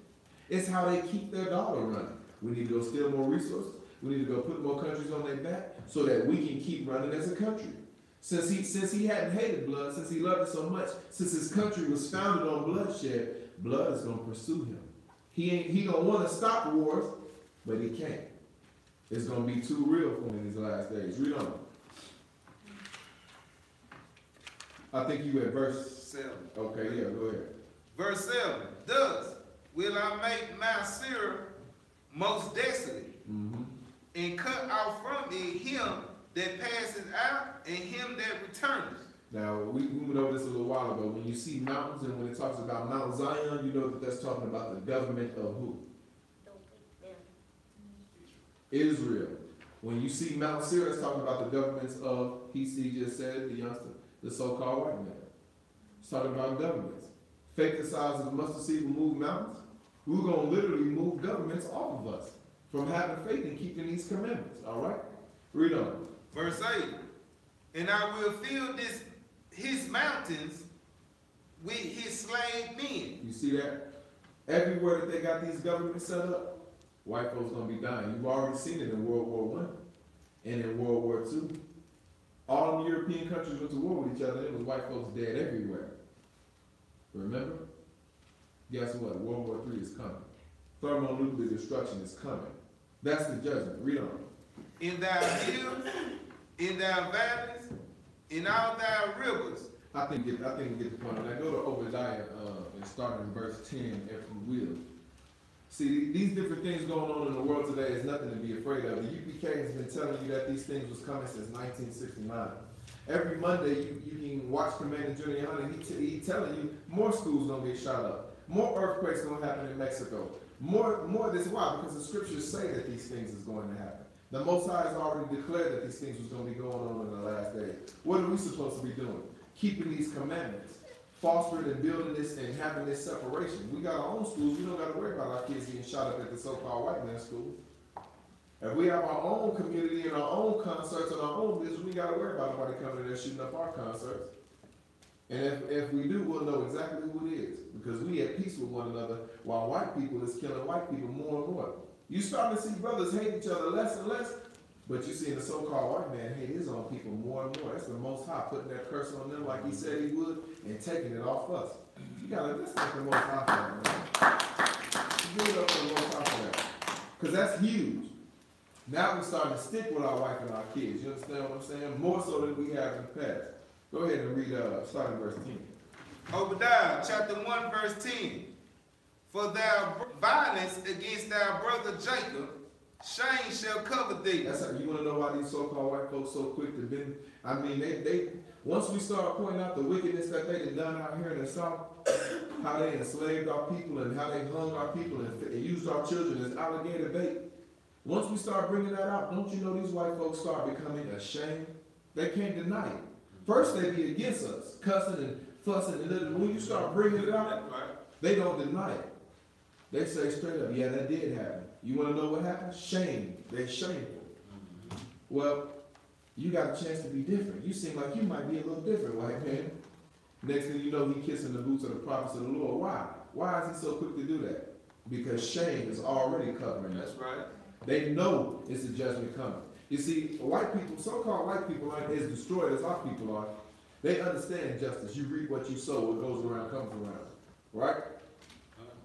It's how they keep their dollar running. We need to go steal more resources. We need to go put more countries on their back so that we can keep running as a country. Since he hadn't hated blood, since he loved it so much, since his country was founded on bloodshed, blood is going to pursue him. He don't want to stop wars, but he can't. It's going to be too real for him in these last days. Read on. I think you at verse 7. Okay, yeah, go ahead. Verse 7. Thus will I make my Seer most desolate, and cut off from it him that passes out and him that returns. Now, we went over this a little while ago. When you see mountains and when it talks about Mount Zion, you know that that's talking about the government of who? Israel. When you see Mount Seir, it's talking about the governments of, he just said, the youngster, the so-called white man. It's talking about governments. Fake the size of a mustard seed will move mountains. We're going to literally move governments off of us from having faith and keeping these commandments. All right? Read on. Verse 8. And I will fill his mountains with his slave men. You see that? Everywhere that they got these governments set up, white folks gonna be dying. You've already seen it in World War I and in World War II. All the European countries went to war with each other. It was white folks dead everywhere. Remember? Guess what? World War III is coming. Thermonuclear destruction is coming. That's the judgment. Read on. In thy hills, in thy valleys, in all thy rivers. I think we get the point. Now go to Obadiah and start in verse 10, if you will. See, these different things going on in the world today is nothing to be afraid of. The UPK has been telling you that these things was coming since 1969. Every Monday, you can watch Commander GEN.YAHANNA, he telling you more schools gonna get shot up, more earthquakes gonna happen in Mexico, more this. Why? Because the scriptures say that these things is going to happen. The Most High has already declared that these things was going to be going on in the last days. What are we supposed to be doing? Keeping these commandments, fostering and building this and having this separation. We got our own schools. We don't got to worry about our kids getting shot up at the so-called white man's schools. If we have our own community and our own concerts and our own business, we got to worry about nobody coming in there shooting up our concerts. And if we do, we'll know exactly who it is, because we at peace with one another, while white people is killing white people more and more. You starting to see brothers hate each other less and less, but you see the so-called white man hate his own people more and more. That's the Most High putting that curse on them like he said he would and taking it off us. You gotta listen to the Most High for that, man. Give it up for the Most High for that, because that's huge. Now we're starting to stick with our wife and our kids. You understand what I'm saying? More so than we have in the past. Go ahead and read, starting verse 10. Obadiah chapter 1 verse 10. For thy violence against thy brother Jacob, shame shall cover thee. That's how, you want to know why these so-called white folks so quick to bend? I mean, they once we start pointing out the wickedness that they done out here in the South, how they enslaved our people and how they hung our people and used our children as alligator bait. Once we start bringing that out, don't you know these white folks start becoming ashamed? They can't deny it. First they be against us, cussing and fussing, and then when you start bringing it out, they don't deny it. They say straight up, yeah, that did happen. You want to know what happened? Shame. They're shameful. Well, you got a chance to be different. You seem like you might be a little different, white man. Next thing you know, he kissing the boots of the prophets of the Lord. Why? Why is he so quick to do that? Because shame is already covering. That's right. They know it's a judgment coming. You see, white people, so-called white people, aren't as destroyed as our people are. They understand justice. You reap what you sow. What goes around comes around. Right?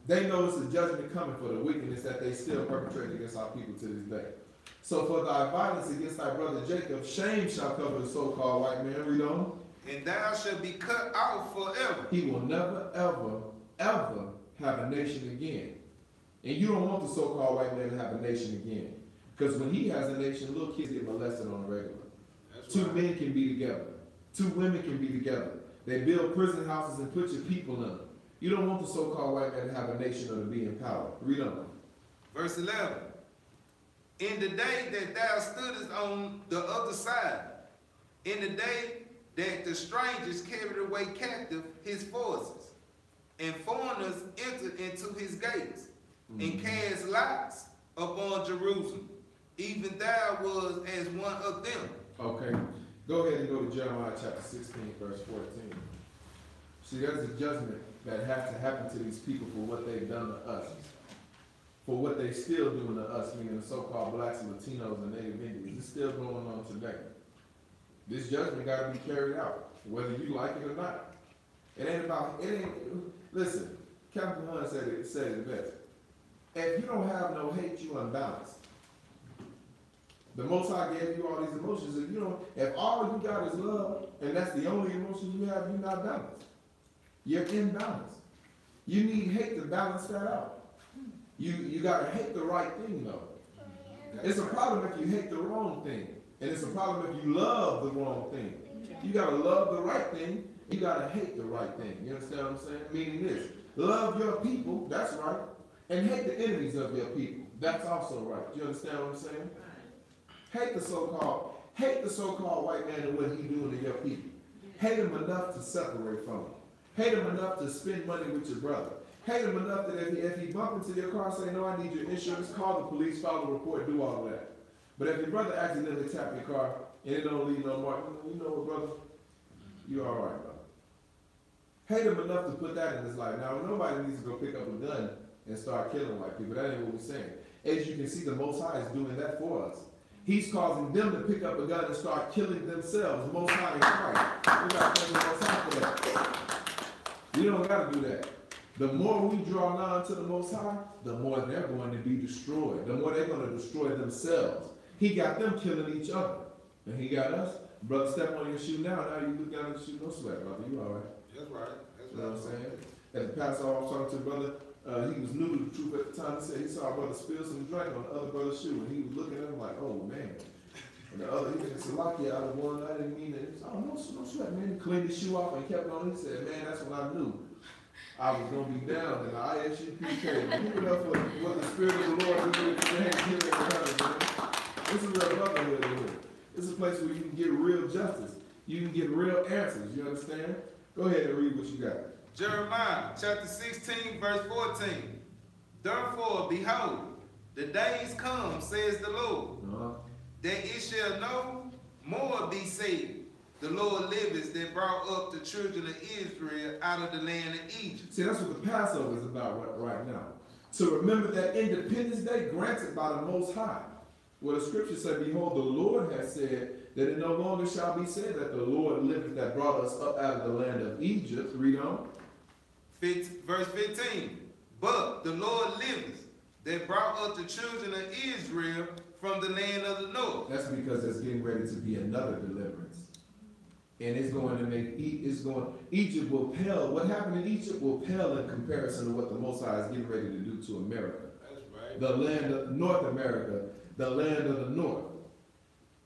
They know it's a judgment coming for the wickedness that they still perpetrate against our people to this day. So for thy violence against thy brother Jacob, shame shall cover the so-called white man. Read on. And thou shalt be cut off forever. He will never, ever, ever have a nation again. And you don't want the so-called white man to have a nation again. Because when he has a nation, little kids get molested on the regular. That's Two right. men can be together. Two women can be together. They build prison houses and put your people in them. You don't want the so-called white man to have a nation or to be in power. Read on. Verse 11. In the day that thou stoodest on the other side, in the day that the strangers carried away captive his forces, and foreigners entered into his gates, and cast lots upon Jerusalem, even thou was as one of them. Okay. Go ahead and go to Jeremiah chapter 16, verse 14. See, there's a judgment that has to happen to these people for what they've done to us. For what they still doing to us, meaning the so-called blacks and Latinos and Native Indians. It's still going on today. This judgment got to be carried out, whether you like it or not. It ain't about, listen, Captain Hunt said it best. If you don't have no hate, you unbalanced. The Most High gave you all these emotions. If all you got is love, and that's the only emotion you have, you're not balanced. You're imbalanced. You need hate to balance that out. You gotta hate the right thing though. It's a problem if you hate the wrong thing. And it's a problem if you love the wrong thing. You gotta love the right thing, you gotta hate the right thing. You understand what I'm saying? Meaning this. Love your people, that's right. And hate the enemies of your people. That's also right. You understand what I'm saying? Hate the so-called white man and what he doing to your people. Hate him enough to separate from him. Hate him enough to spend money with your brother. Hate him enough that if he bump into your car, say, no, I need your insurance, call the police, file a report, do all of that. But if your brother accidentally tap your car and it don't leave no mark, you know what, brother? You all right, brother. hate him enough to put that in his life. Now, nobody needs to go pick up a gun and start killing white people. That ain't what we're saying. As you can see, the Most High is doing that for us. He's causing them to pick up a gun and start killing themselves. The Most High is right. We got to thank the Most High for that. We don't got to do that. The more we draw nigh to the Most High, the more they're going to be destroyed. The more they're going to destroy themselves. He got them killing each other. And he got us. Brother, step on your shoe now. Now you look down at the shoe. No sweat, brother. You all right. That's right. That's You know what I'm saying? As the pastor, I was talking to the brother. He was new to the truth at the time. He said he saw a brother spill some drink on the other brother's shoe. And he was looking at him like, oh, man. And the other, he said, Salakia, I won. I didn't mean it. He said, oh, no sweat, man. He cleaned his shoe off and kept on. He said, man, that's when I knew I was going to be down in the I.S.U.P.K. Keep it up for what the Spirit of the Lord is doing today. This is real brotherhood in here. This is a place where you can get real justice. You can get real answers. You understand? Go ahead and read what you got. Jeremiah chapter 16, verse 14. Therefore, behold, the days come, says the Lord, that it shall no more be said, the Lord liveth that brought up the children of Israel out of the land of Egypt. See, that's what the Passover is about right now. To remember that Independence Day granted by the Most High. Well, the scripture said, behold, the Lord has said that it no longer shall be said that the Lord liveth that brought us up out of the land of Egypt. Read on. Verse 15. But the Lord liveth that brought up the children of Israel from the land of the north. That's because there's getting ready to be another deliverance. And it's going to make, Egypt will pale. What happened in Egypt will pale in comparison to what the Most High is getting ready to do to America. That's right. The land of North America, the land of the North.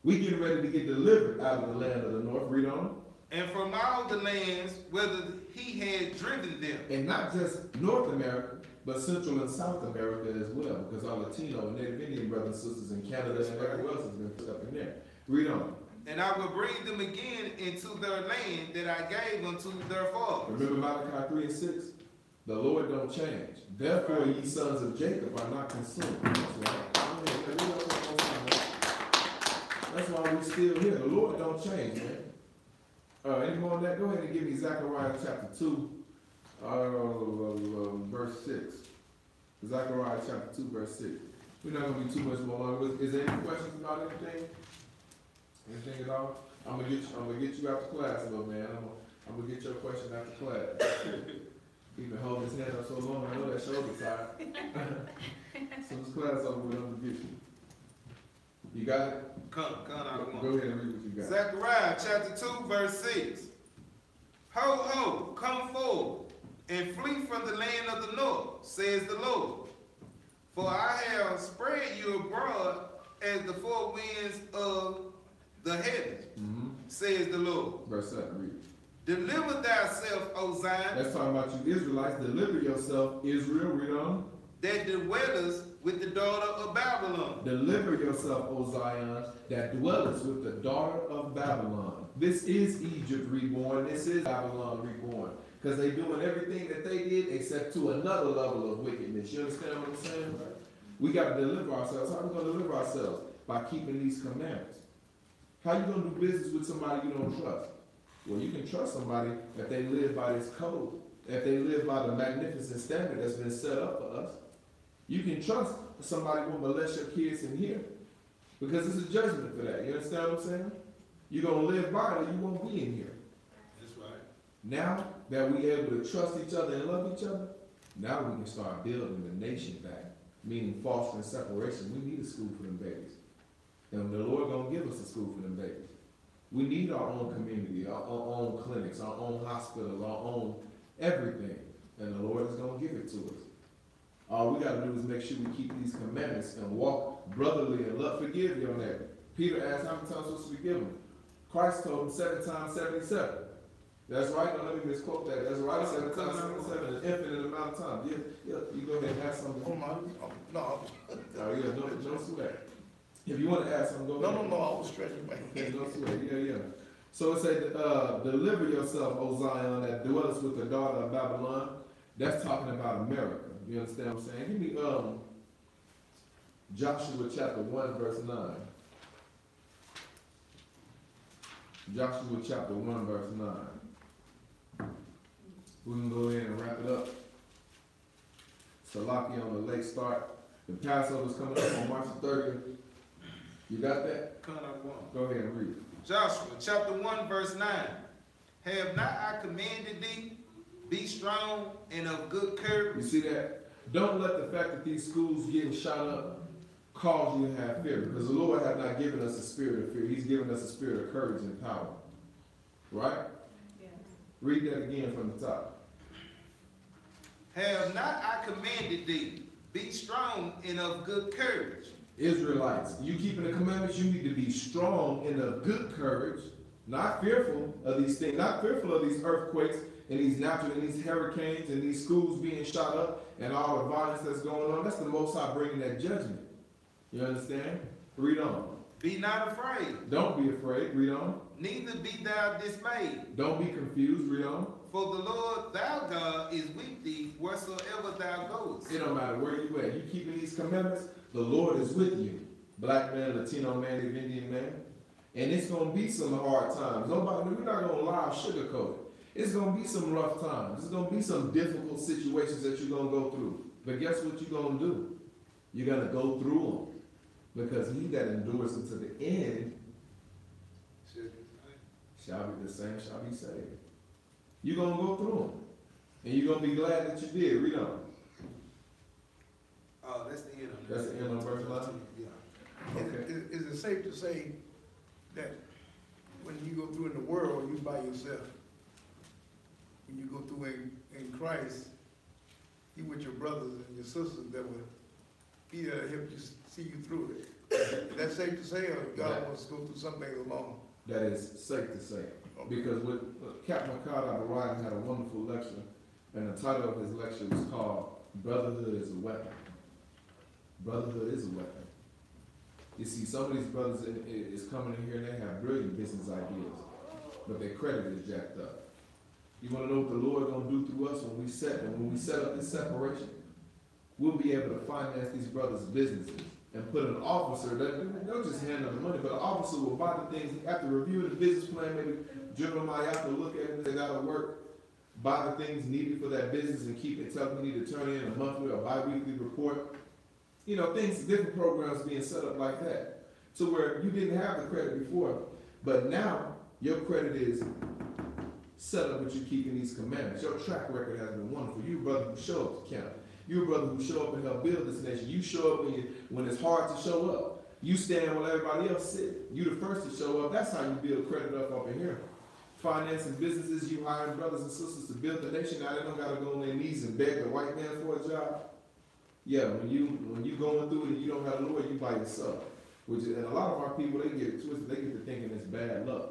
We getting ready to get delivered out of the land of the North. Read on. And from all the lands whither he had driven them. And not just North America, but Central and South America as well, because our Latino and Native Indian brothers and sisters in Canada and everywhere else has been put up in there. Read on. And I will bring them again into their land that I gave unto their fathers. Remember Malachi 3 and 6? The Lord don't change. Therefore, ye sons of Jacob are not consumed. That's right. That's why we're still here. The Lord don't change, man. Any more on that? Go ahead and give me Zechariah chapter 2, verse 6. Zechariah chapter 2, verse 6. We're not going to be too much more long. Is there any questions about anything? Anything at all? I'm gonna get you after class, little man. I'm gonna get your question after class. He's been holding his hand up so long, I know that shoulder tired. So this class over with, I'm gonna get you. You got it? Come out of one. Go ahead and read what you got. Zechariah chapter 2, verse 6. Ho, ho, come forward, and flee from the land of the north, says the Lord. For I have spread you abroad as the four winds of the heavens, says the Lord. Verse 7, read. Deliver thyself, O Zion. That's talking about you Israelites. Deliver yourself, Israel. Read on. That dwellest with the daughter of Babylon. Deliver yourself, O Zion, that dwellest with the daughter of Babylon. This is Egypt reborn. This is Babylon reborn. Because they're doing everything that they did except to another level of wickedness. You understand what I'm saying? We got to deliver ourselves. How are we going to deliver ourselves? By keeping these commandments. How you going to do business with somebody you don't trust? Well, you can trust somebody if they live by this code, if they live by the magnificent standard that's been set up for us. You can trust somebody who will molest your kids in here because it's a judgment for that. You understand what I'm saying? You're going to live by it or you won't be in here. That's right. Now that we're able to trust each other and love each other, now we can start building the nation back, meaning fostering separation. We need a school for them babies. And the Lord gonna give us a school for them babies. We need our own community, our own clinics, our own hospitals, our own everything. And the Lord is gonna give it to us. All we gotta do is make sure we keep these commandments and walk brotherly and love. Forgive your neighbor. Peter asked how many times supposed to forgive him. Christ told him 7 times 77. That's right. Now let me misquote that. That's right. 7 times 77, an infinite amount of time. Yeah. You go ahead and ask something. No. Oh yeah, no sweat. If you want to ask something, go ahead. No, I was stretching back. Okay, no sweat. Yeah. So it said, deliver yourself, O Zion, that dwellest with the daughter of Babylon. That's talking about America. You understand what I'm saying? Give me Joshua chapter 1, verse 9. Joshua chapter 1, verse 9. We can go ahead and wrap it up. Salaki on the late start. The Passover's coming up on March 30th. You got that? Go ahead and read. Joshua chapter 1 verse 9. Have not I commanded thee, be strong and of good courage? You see that? Don't let the fact that these schools getting shot up cause you to have fear, because the Lord has not given us a spirit of fear. He's given us a spirit of courage and power. Right? Yes. Read that again from the top. Have not I commanded thee, be strong and of good courage? Israelites, you keeping the commandments, you need to be strong and of good courage, not fearful of these things, not fearful of these earthquakes and these natural and these hurricanes and these schools being shot up and all the violence that's going on. That's the Most High bringing that judgment. You understand? Read on. Be not afraid. Don't be afraid. Read on. Neither be thou dismayed. Don't be confused. Read on. For the Lord thy God is with thee wheresoever thou goest. It don't matter where you at. You keeping these commandments, the Lord is with you. Black man, Latino man, Indian man. And it's going to be some hard times. Nobody, we're not going to lie or sugarcoat it. It's going to be some rough times. It's going to be some difficult situations that you're going to go through. But guess what you're going to do? You're going to go through them. Because he that endures unto the end shall be the same, shall be saved. You're going to go through them. And you're going to be glad that you did. Read on. Oh, that's the end of it. That's the end of verse 11? Yeah. Okay. Is it safe to say that when you go through in the world, you by yourself? When you go through in Christ, you with your brothers and your sisters that will be there to help you see you through it. Is that safe to say, or God wants to go through some things alone? That is safe to say. Okay. Because Captain McCall out of Ryan had a wonderful lecture, and the title of his lecture was called Brotherhood is a Weapon. Brotherhood is a weapon. You see, some of these brothers is coming in here and they have brilliant business ideas, but their credit is jacked up. You want to know what the Lord gonna do through us when we set up this separation? We'll be able to finance these brothers' businesses and put an officer that they'll just hand them the money, but an officer will buy the things after reviewing the business plan, maybe Jeremiah have to look at it, they gotta work, buy the things needed for that business and keep it, tell them you need to turn in a monthly or bi-weekly report. You know, things, different programs being set up like that. So where you didn't have the credit before, but now your credit is set up with you keeping these commandments. Your track record has been wonderful. You a brother who show up to count. You a brother who show up and help build this nation. You show up when it's hard to show up. You stand while everybody else sit. You the first to show up. That's how you build credit up in here. Financing businesses, you hiring brothers and sisters to build the nation. Now they don't gotta go on their knees and beg the white man for a job. Yeah, when you going through it and you don't have a lawyer, you by yourself. And a lot of our people, they get it twisted. They get to thinking it's bad luck.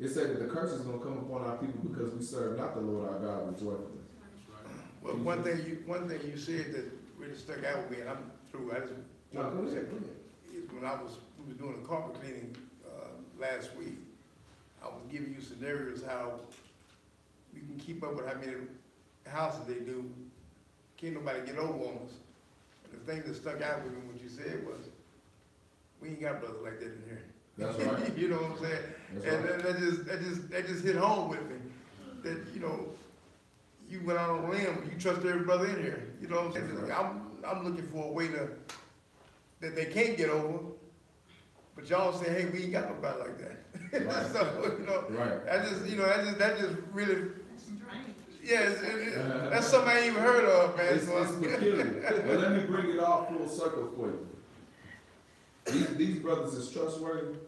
It said that the curse is going to come upon our people because we serve not the Lord our God with joyfulness. Well, one thing you said that really stuck out with me, and I'm through. I just want to say, is when we was doing the carpet cleaning last week, I was giving you scenarios how we can keep up with how many houses they do. Can't nobody get over on us. And the thing that stuck out with me, what you said was, we ain't got brothers like that in here. That's right. You know what I'm saying? That's And right. that just hit home with me. That, you know, you went out on a limb, you trust every brother in here. You know what I'm saying? Right. I'm looking for a way that they can't get over, but y'all say, hey, we ain't got nobody like that. Right. So, you know, Right. that just really, Strange. yeah, that's something I ain't even heard of, man. It's peculiar. But let me bring it all full circle for you. These brothers is trustworthy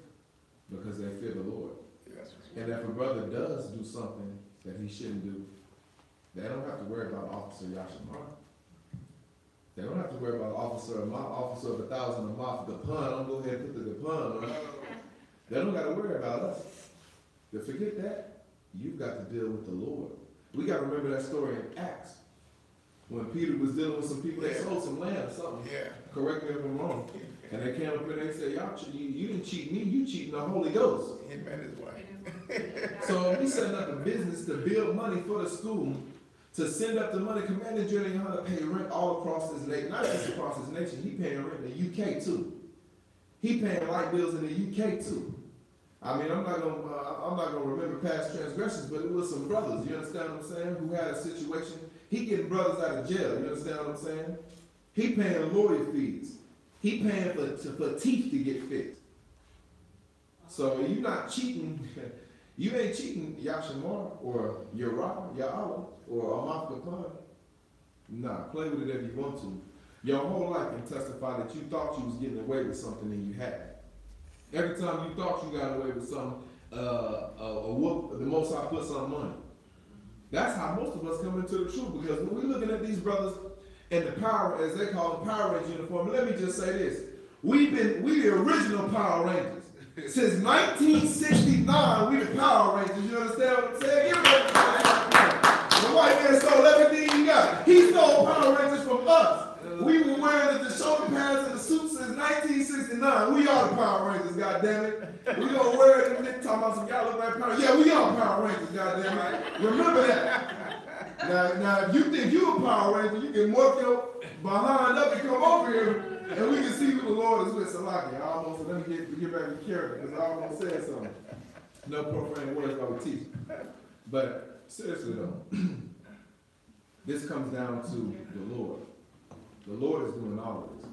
because they fear the Lord. Yes. And if a brother does do something that he shouldn't do, they don't have to worry about Officer Yashimar. They don't have to worry about officer of 1,000 a month, the pun. I'm going to go ahead and put the pun on. They don't got to worry about us. But forget that. You've got to deal with the Lord. We got to remember that story in Acts. When Peter was dealing with some people, they sold some land or something. Yeah. Correct me if I'm wrong. And they came up and they said, y'all, you didn't cheat me, you cheating the Holy Ghost. Him and his wife. So we setting up a business to build money for the school, to send up the money. Commander GEN.YAHANNA pay rent all across his nation, not just across his nation, he paying rent in the UK too. He paying light bills in the UK too. I mean, I'm not gonna remember past transgressions, but it was some brothers, you understand what I'm saying, who had a situation. He getting brothers out of jail, you understand what I'm saying? He paying lawyer fees. He paying for teeth to get fixed. So you're not cheating. You ain't cheating Yashamar or Yerah, Ya'ala, or Amath. Nah, play with it if you want to. Your whole life can testify that you thought you was getting away with something and you had. Every time you thought you got away with something, the Most High put something on you. That's how most of us come into the truth, because when we're looking at these brothers in the power, as they call them, Power Rangers uniform, let me just say this. We the original Power Rangers. Since 1969, we the Power Rangers. You understand what I'm saying? The white man stole everything he got. He stole Power Rangers from us. We were wearing the shoulder pads and the suits since 1969. We are the Power Rangers, goddammit. We gonna wear it and they talking about some y'all look like Power Rangers. Yeah, we are Power Rangers, goddammit. Remember that. Now, if you think you a Power Ranger, you can morph your behind up and come over here, and we can see who the Lord is with. Salaki, let me get back in character, because I almost said something. No profane words I would teach. But seriously though, this comes down to the Lord. The Lord is doing all of this.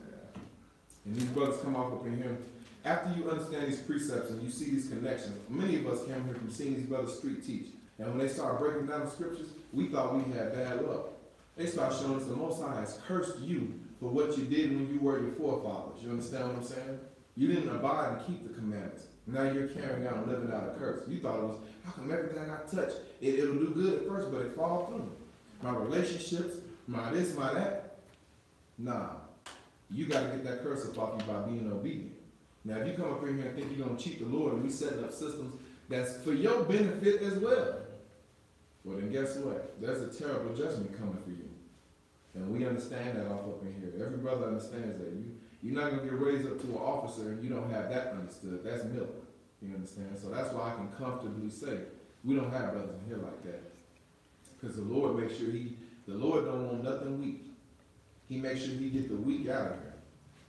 And these brothers come off up in here. After you understand these precepts and you see these connections, many of us came here from seeing these brothers street teach. And when they start breaking down the scriptures, we thought we had bad luck. They start showing us the Most High has cursed you for what you did when you were your forefathers. You understand what I'm saying? You didn't abide and keep the commandments. Now you're carrying out and living out a curse. You thought it was, how come everything I touch, it'll do good at first, but it falls through. My relationships, my this, my that. Nah, you got to get that curse off you by being obedient. Now, if you come up in here and think you're going to cheat the Lord and we setting up systems that's for your benefit as well, well, then guess what? There's a terrible judgment coming for you. And we understand that off up in here. Every brother understands that. You're not going to get raised up to an officer and you don't have that understood. That's milk. You understand? So that's why I can comfortably say we don't have brothers in here like that. Because the Lord makes sure the Lord don't want nothing weak. He makes sure he get the weak out of here.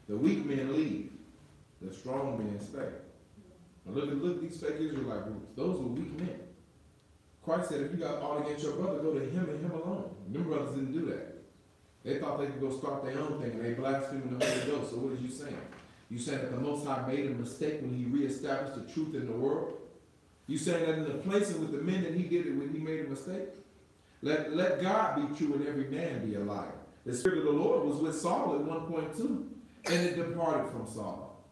The weak men leave. The strong men stay. Now look at these fake Israelite groups. Those were weak men. Christ said, if you got all against your brother, go to him and him alone. Them brothers didn't do that. They thought they could go start their own thing, and they blasphemed the Holy Ghost. So what is you saying? You saying that the Most High made a mistake when he reestablished the truth in the world? You saying that in the place and with the men that he did it when he made a mistake? Let God be true and every man be a liar. The Spirit of the Lord was with Saul at one point too, and it departed from Saul.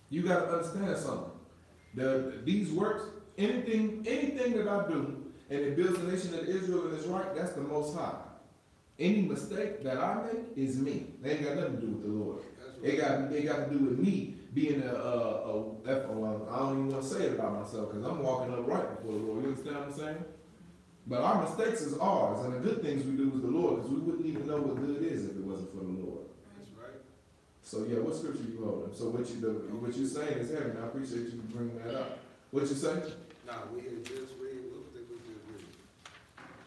You got to understand something. These works, anything that I do, and it builds the nation of Israel and is right, that's the Most High. Any mistake that I make is me. They ain't got nothing to do with the Lord. It got to do with me being I don't even want to say it about myself because I'm walking upright before the Lord. You understand what I'm saying? But our mistakes is ours, and the good things we do is the Lord, because we wouldn't even know what good is if it wasn't for the Lord. That's right. So yeah, what scripture you holding? So what you're saying is heavy, and I appreciate you bringing that up. What you say? Nah, we had just read. What was we just read?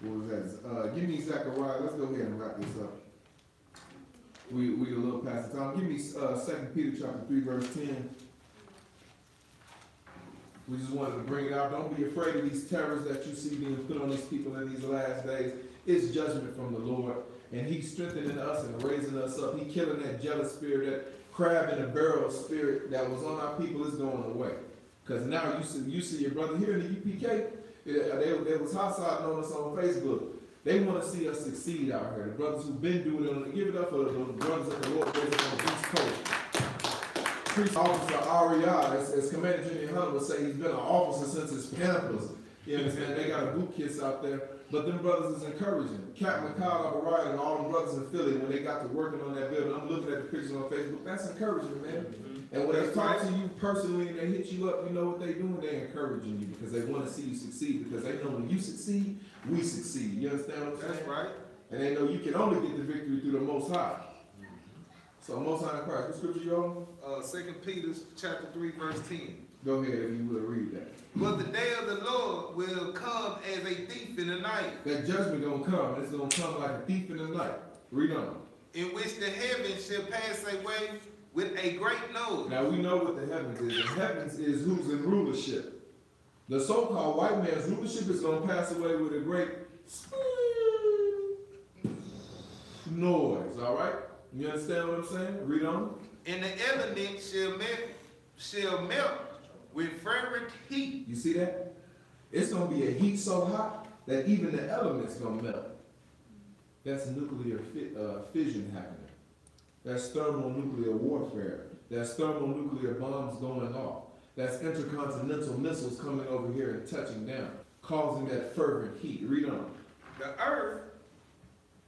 What was that? Give me Zechariah. Let's go ahead and wrap this up. We a little past the time. Give me 2 Peter chapter 3, verse 10. We just wanted to bring it out. Don't be afraid of these terrors that you see being put on these people in these last days. It's judgment from the Lord. And he's strengthening us and raising us up. He's killing that jealous spirit, that crab in a barrel spirit that was on our people is going away. Because now you see your brother here in the UPK, they was hostile on us on Facebook. They want to see us succeed out here. The brothers who've been doing it, give it up for the brothers that the Lord raised up on the East Coast. Priest Officer R.E.I., as Commander GEN.YAHANNA would say, he's been an officer since his pampers. You understand? They got a boot kiss out there. But them brothers is encouraging. Captain McCall, O'Reilly, and all them brothers in Philly, when they got to working on that building, I'm looking at the pictures on Facebook, that's encouraging, man. And when they talk to you personally and they hit you up, you know what they're doing? They're encouraging you because they want to see you succeed, because they know when you succeed, we succeed. You understand what I'm saying? That's right. And they know you can only get the victory through the Most High. So Most High in Christ. What scripture you on? 2 Peter chapter 3, verse 10. Go ahead if you will read that. But the day of the Lord will come as a thief in the night. That judgment gonna come. It's gonna come like a thief in the night. Read on. In which the heavens shall pass away with a great noise. Now we know what the heavens is. The heavens is who's in rulership. The so-called white man's rulership is going to pass away with a great noise, all right? You understand what I'm saying? Read on. And the elements shall melt with fervent heat. You see that? It's going to be a heat so hot that even the elements going to melt. That's nuclear fission happening. That's thermonuclear warfare. That's thermonuclear bombs going off. That's intercontinental missiles coming over here and touching down, causing that fervent heat. Read on. The earth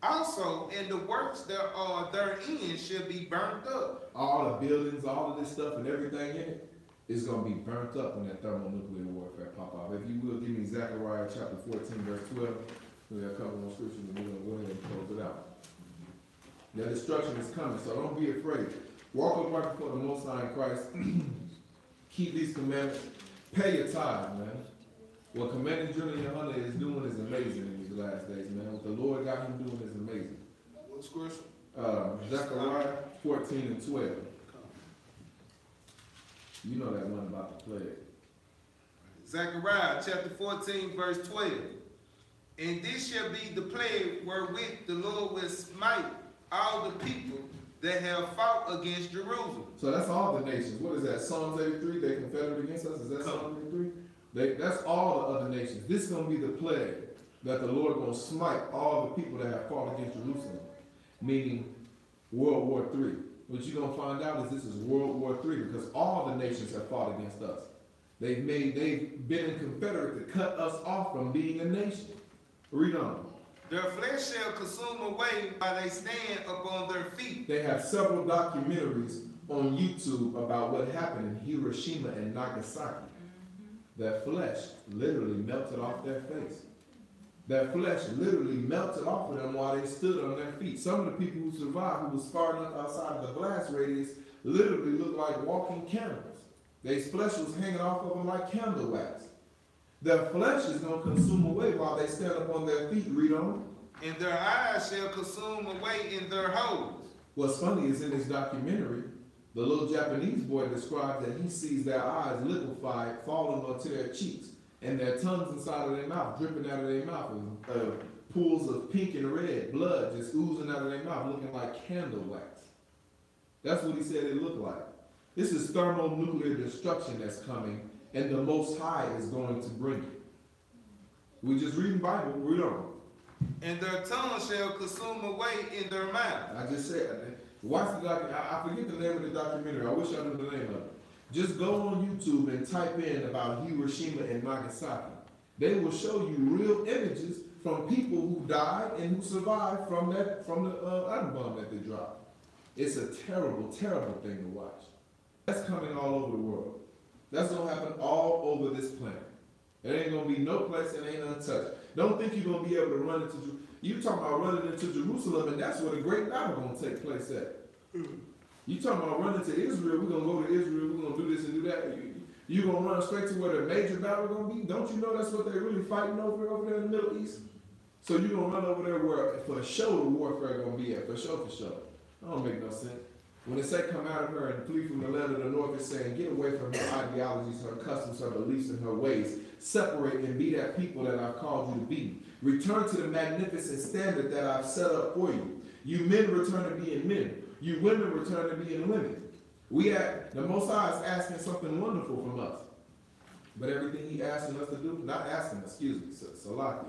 also and the works that are therein shall be burnt up. All the buildings, all of this stuff and everything in it is going to be burnt up when that thermonuclear warfare pop off. If you will, give me Zechariah chapter 14, verse 12. We have a couple more scriptures and we're going to go ahead and close it out. That destruction is coming, so don't be afraid. Walk upright before the Most High in Christ. Keep these commandments. Pay your tithe, man. What Commander GEN.YAHANNA is doing is amazing in these last days, man. What the Lord got him doing is amazing. What scripture? Zechariah 14 and 12. You know that one about the plague. Zechariah chapter 14, verse 12. And this shall be the plague wherewith the Lord will smite all the people that have fought against Jerusalem. So that's all the nations. What is that? Psalms 83, they confederate against us? Is that Psalms 83? That's all the other nations. This is going to be the plague that the Lord going to smite all the people that have fought against Jerusalem, meaning World War III. What you're going to find out is this is World War III because all the nations have fought against us. They've been confederate to cut us off from being a nation. Read on. Their flesh shall consume away while they stand upon their feet. They have several documentaries on YouTube about what happened in Hiroshima and Nagasaki. Their flesh literally melted off their face. Their flesh literally melted off of them while they stood on their feet. Some of the people who survived, who was far enough outside of the blast radius, literally looked like walking candles. Their flesh was hanging off of them like candle wax. Their flesh is going to consume away while they stand up on their feet. Read on. And their eyes shall consume away in their holes. What's funny is in this documentary, the little Japanese boy describes that he sees their eyes liquefied, falling onto their cheeks, and their tongues inside of their mouth, dripping out of their mouth, and pools of pink and red blood just oozing out of their mouth, looking like candle wax. That's what he said it looked like. This is thermonuclear destruction that's coming, and the Most High is going to bring it. We just reading Bible, read on. And their tongue shall consume away in their mouth. I just said, watch the documentary. I forget the name of the documentary. I wish I knew the name of it. Just go on YouTube and type in about Hiroshima and Nagasaki. They will show you real images from people who died and who survived from the atom bomb that they dropped. It's a terrible, terrible thing to watch. That's coming all over the world. That's going to happen all over this planet. There ain't going to be no place that ain't untouched. Don't think you're going to be able to run into Jerusalem. You talking about running into Jerusalem, and that's where the great battle going to take place at. You talking about running to Israel, we're going to go to Israel, we're going to do this and do that. You going to run straight to where the major battle going to be? Don't you know that's what they're really fighting over there in the Middle East? So you're going to run over there where, for sure, the warfare going to be at, for sure. That don't make no sense. When it say come out of her and flee from the land of the north, it's saying get away from her ideologies, her customs, her beliefs, and her ways. Separate and be that people that I've called you to be. Return to the magnificent standard that I've set up for you. You men return to being men. You women return to being women. The Most High is asking something wonderful from us. But everything He's asking us to do, not asking, excuse me, Salaki.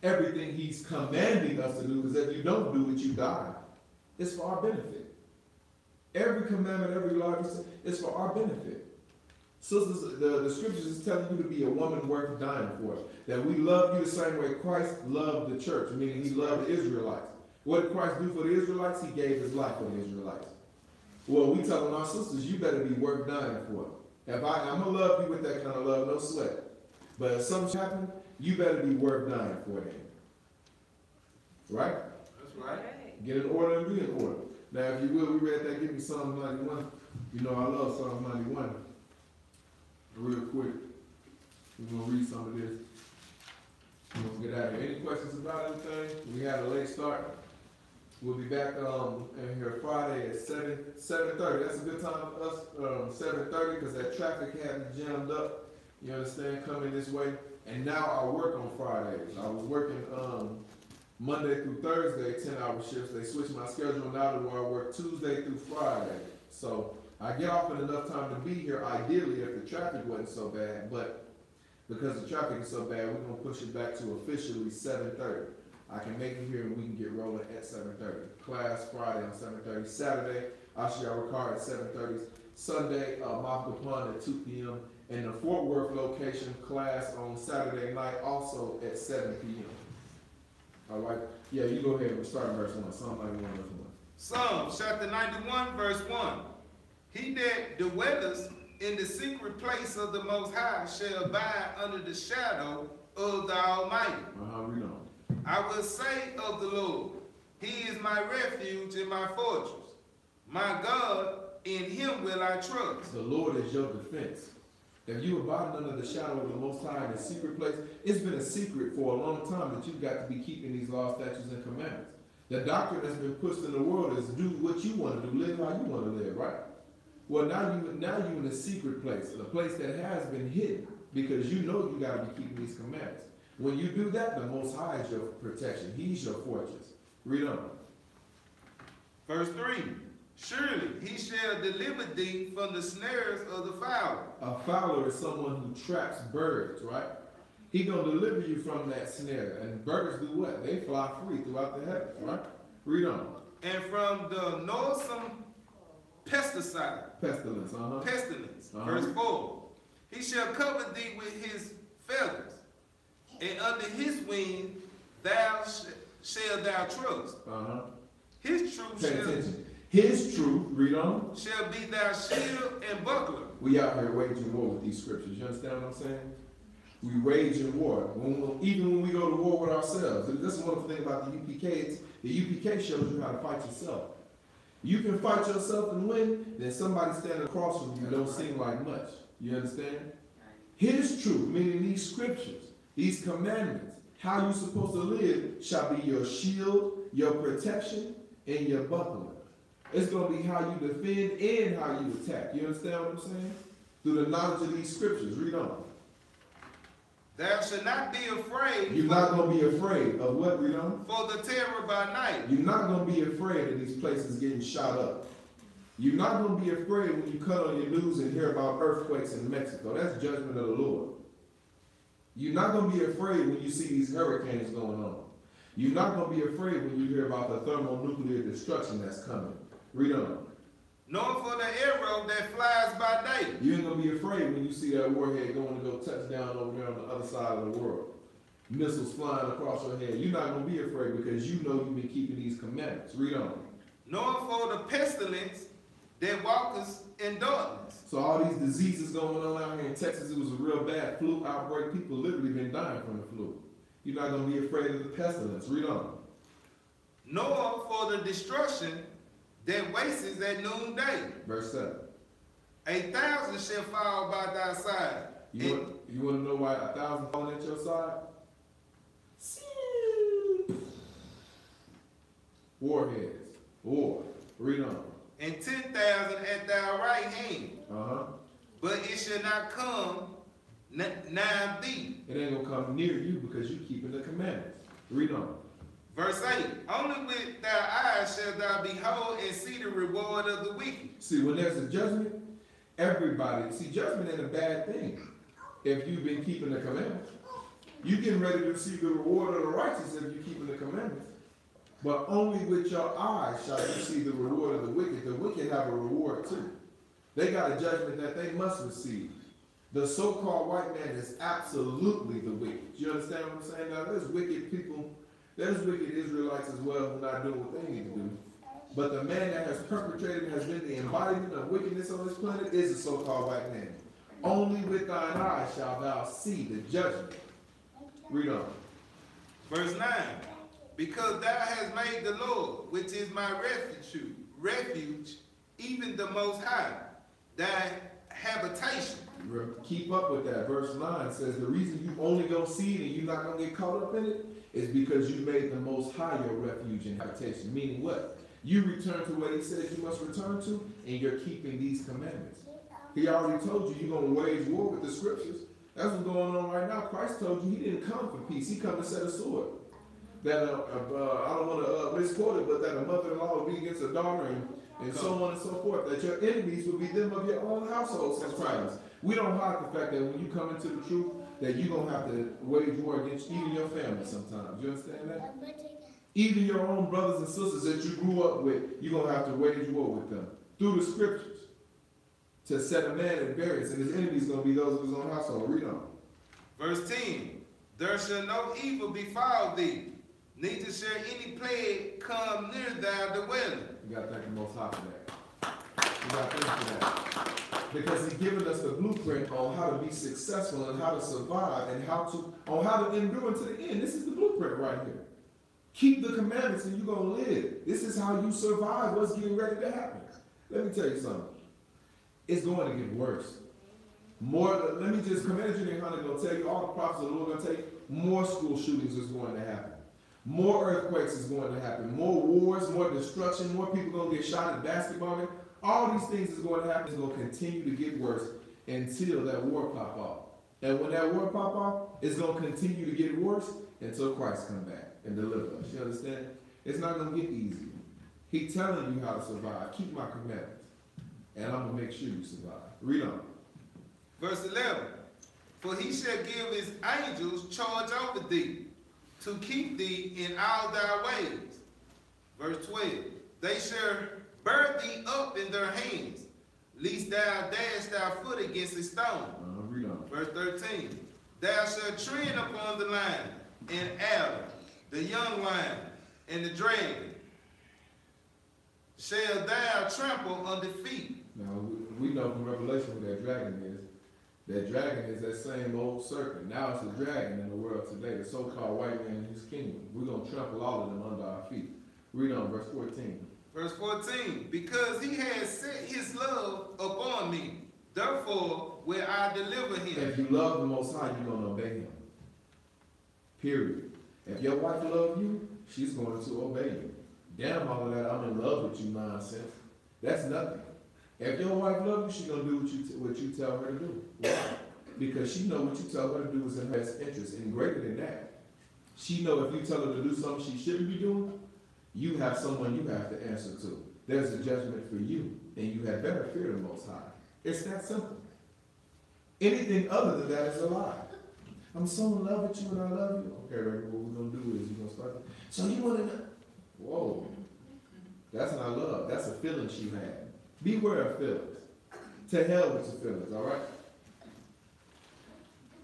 Everything He's commanding us to do is if you don't do it, you die. It's for our benefit. Every commandment, every law is for our benefit. Sisters, the scriptures is telling you to be a woman worth dying for. That we love you the same way Christ loved the church, meaning He loved the Israelites. What did Christ do for the Israelites? He gave His life for the Israelites. Well, we telling our sisters, you better be worth dying for. I'm going to love you with that kind of love, no sweat. But if something happens, you better be worth dying for them. Right? That's right. Get in order and be in order. Now, if you will, we read that. Give me Psalm 91. You know I love Psalm 91. Real quick. We're going to read some of this. We're going to get out of here. Any questions about anything? We had a late start. We'll be back in here Friday at 7:30. That's a good time for us, 7:30, because that traffic had me jammed up. You understand, coming this way. And now I work on Fridays. I was working Monday through Thursday, 10-hour shifts. They switched my schedule now to where I work Tuesday through Friday. So I get off in enough time to be here, ideally, if the traffic wasn't so bad. But because the traffic is so bad, we're going to push it back to officially 7:30. I can make it here and we can get rolling at 7:30. Class Friday on 7:30. Saturday, Ashiara Car at 7:30. Sunday, Mount Pond at 2 p.m. And the Fort Worth location class on Saturday night also at 7 p.m. All right? Yeah, you go ahead and start in verse 1. Psalm 91, verse 1. Psalm chapter 91, verse 1. He that dwelleth in the secret place of the Most High shall abide under the shadow of the Almighty. Read on. I will say of the Lord, He is my refuge and my fortress. My God, in Him will I trust. The Lord is your defense. If you abide under the shadow of the Most High in a secret place, it's been a secret for a long time that you've got to be keeping these laws, statutes, and commandments. The doctrine that's been pushed in the world is do what you want to do, live how you want to live, right? Well, now you in a secret place, a place that has been hidden, because you know you got to be keeping these commandments. When you do that, the Most High is your protection. He's your fortress. Read on. Verse 3. Surely He shall deliver thee from the snares of the fowler. A fowler is someone who traps birds, right? He gonna deliver you from that snare. And birds do what? They fly free throughout the heavens, right? Read on. And from the noisome pestilence. Pestilence. Verse 4. He shall cover thee with His feathers, and under His wing shall thou trust. His truth His truth, read on, shall be thy shield and buckler. We out here waging war with these scriptures. You understand what I'm saying? We rage in war. Even when we go to war with ourselves. This is one of the things about the UPK. The UPK shows you how to fight yourself. You can fight yourself and win, then somebody standing across from you don't seem like much. You understand? His truth, meaning these scriptures, these commandments, how you're supposed to live, shall be your shield, your protection, and your buckler. It's going to be how you defend and how you attack. You understand what I'm saying? Through the knowledge of these scriptures. Read on. Thou shalt not be afraid. You're not going to be afraid of what? Read on. For the terror by night. You're not going to be afraid of these places getting shot up. You're not going to be afraid when you cut on your news and hear about earthquakes in Mexico. That's judgment of the Lord. You're not going to be afraid when you see these hurricanes going on. You're not going to be afraid when you hear about the thermonuclear destruction that's coming. Read on. Nor for the arrow that flies by day. You ain't going to be afraid when you see that warhead going to go touch down over there on the other side of the world. Missiles flying across your head. You're not going to be afraid because you know you've been keeping these commandments. Read on. Nor for the pestilence that walketh in darkness. So all these diseases going on out here in Texas, it was a real bad flu outbreak. People literally been dying from the flu. You're not going to be afraid of the pestilence. Read on. Nor for the destruction that wastes at noonday. Verse 7. 1,000 shall fall by thy side. You want to know why 1,000 falling at your side? Warheads. War. Read on. And 10,000 at thy right hand. But it shall not come nigh thee. It ain't going to come near you because you're keeping the commandments. Read on. Verse 8. Only with thy eyes shall thou behold and see the reward of the wicked. See, when there's a judgment, everybody, see, judgment ain't a bad thing if you've been keeping the commandments. You getting ready to see the reward of the righteous if you're keeping the commandments. But only with your eyes shall you see the reward of the wicked. The wicked have a reward too. They got a judgment that they must receive. The so-called white man is absolutely the wicked. You understand what I'm saying? Now, there's wicked people, there's wicked Israelites as well who are not doing what they need to do. But the man that has perpetrated and has been the embodiment of wickedness on this planet is the so-called white man. Only with thine eyes shalt thou see the judgment. Read on. Verse 9. Because thou hast made the Lord, which is my refuge, even the Most High, thy habitation. Keep up with that. Verse 9 says the reason you only gonna see it and you're not gonna get caught up in it is because you made the Most High your refuge and habitation. Meaning what? You return to what he says you must return to, and you're keeping these commandments. He already told you you're going to wage war with the scriptures. That's what's going on right now. Christ told you he didn't come for peace. He come to set a sword. That, I don't want to misquote it, but that a mother-in-law will be against a daughter and so on and so forth. That your enemies will be them of your own household sometimes. We don't hide the fact that when you come into the truth, that you're going to have to wage war against even your family sometimes. You understand that? Even your own brothers and sisters that you grew up with, you're going to have to wage war with them through the scriptures to set a man at variance, and his enemies going to be those of his own household. Read on. Verse 10, there shall no evil befall thee, neither shall any plague come near thy dwelling. You got to thank the Most High for that. You got to thank for that. Because he's given us the blueprint on how to be successful and how to survive and on how to endure unto the end. This is the blueprint right here. Keep the commandments and you're going to live. This is how you survive what's getting ready to happen. Let me tell you something. It's going to get worse. Let me just, Commander GEN.YAHANNA going to tell you, all the prophets of the Lord going to tell you, more school shootings is going to happen. More earthquakes is going to happen. More wars, more destruction, more people going to get shot at basketball games. All these things is going to happen. It's going to continue to get worse until that war pop off. And when that war pop off, it's going to continue to get worse until Christ come back and deliver us. You understand? It's not going to get easy. He's telling you how to survive. Keep my commandments. And I'm going to make sure you survive. Read on. Verse 11, for he shall give his angels charge over thee, to keep thee in all thy ways. Verse 12, they shall bear thee up in their hands, lest thou dash thy foot against a stone. Read on. Verse 13, thou shalt tread upon the lion and adder, the young lion and the dragon. Shall thou trample under feet. Now, we know from Revelation what that dragon is. That dragon is that same old serpent. Now it's a dragon in the world today, the so-called white man in his kingdom. We're going to trample all of them under our feet. Read on, verse 14. Verse 14, because he has set his love upon me, therefore will I deliver him. If you love the Most High, you're going to obey him. Period. If your wife loves you, she's going to obey you. Damn all of that, I'm in love with you nonsense. That's nothing. If your wife loves you, she's going to do what you tell her to do. Why? Because she knows what you tell her to do is in her best interest. And greater than that, she knows if you tell her to do something she shouldn't be doing, you have someone you have to answer to. There's a judgment for you, and you had better fear the Most High. It's that simple. Anything other than that is a lie. I'm so in love with you and I love you. Okay, Rick, what we're going to do is we're going to start. So you want to know? Whoa. That's not love. That's a feeling she had. Beware of feelings. To hell with your feelings, all right?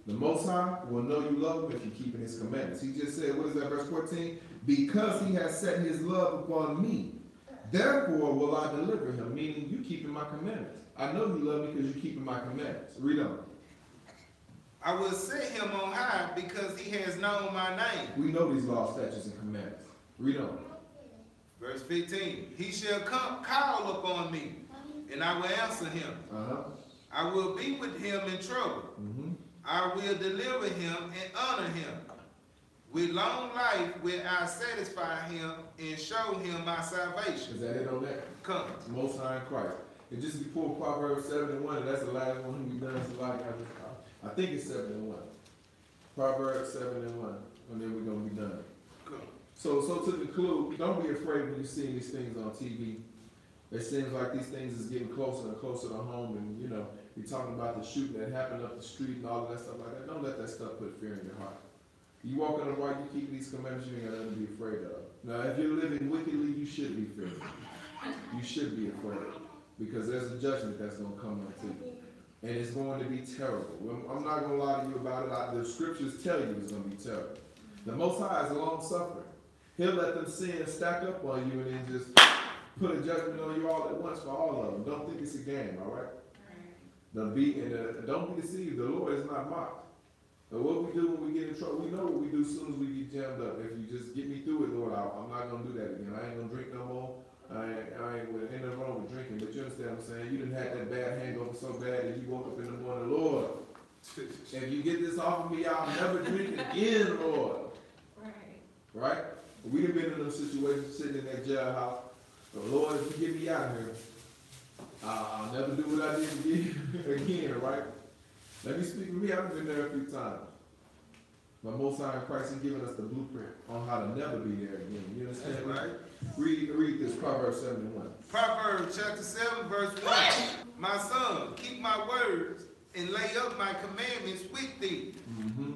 The Most High will know you love him if you're keeping his commandments. He just said, what is that, verse 14? Because he has set his love upon me, therefore will I deliver him, meaning you keeping my commandments. I know you love me because you're keeping my commandments. Read on. I will set him on high because he has known my name. We know these laws, statutes, and commandments. Read on. Verse 15, he shall call upon me, and I will answer him. I will be with him in trouble. I will deliver him and honor him. With long life will I satisfy him and show him my salvation. Is that it on that? Come. Most High in Christ. And just before Proverbs 7 and 1, and that's the last one we've done. So I think it's 7 and 1. Proverbs 7 and 1. And then we're going to be done. Come. So to conclude, don't be afraid when you see these things on TV. It seems like these things is getting closer and closer to home, and you know, you're talking about the shooting that happened up the street and all of that stuff like that. Don't let that stuff put fear in your heart. You walk in the right, you keep these commandments, you ain't got nothing to be afraid of. Now, if you're living wickedly, you should be fearful. You should be afraid, because there's a judgment that's going to come up to you, and it's going to be terrible. I'm not going to lie to you about it. The scriptures tell you it's going to be terrible. The Most High is long suffering. He'll let them sin stack up on you and then just put a judgment on you all at once for all of them. Don't think it's a game, all right? Don't be deceived. The Lord is not mocked. But what we do when we get in trouble, we know what we do as soon as we get jammed up. If you just get me through it, Lord, I'm not going to do that again. I ain't going to drink no more. I ain't with anything wrong with drinking, but you understand what I'm saying? You done had that bad hangover so bad that you woke up in the morning, Lord, if you get this off of me, I'll never drink again, Lord. Right. Right? We done been in those situations sitting in that jailhouse. So Lord, if you get me out of here, I'll never do what I did again, right? Let me speak for me, I've been there a few times. But Most High in Christ has given us the blueprint on how to never be there again. You understand? That's right. Read this Proverbs 71. Proverbs chapter 7, verse 1. My son, keep my words and lay up my commandments with thee. Mm-hmm.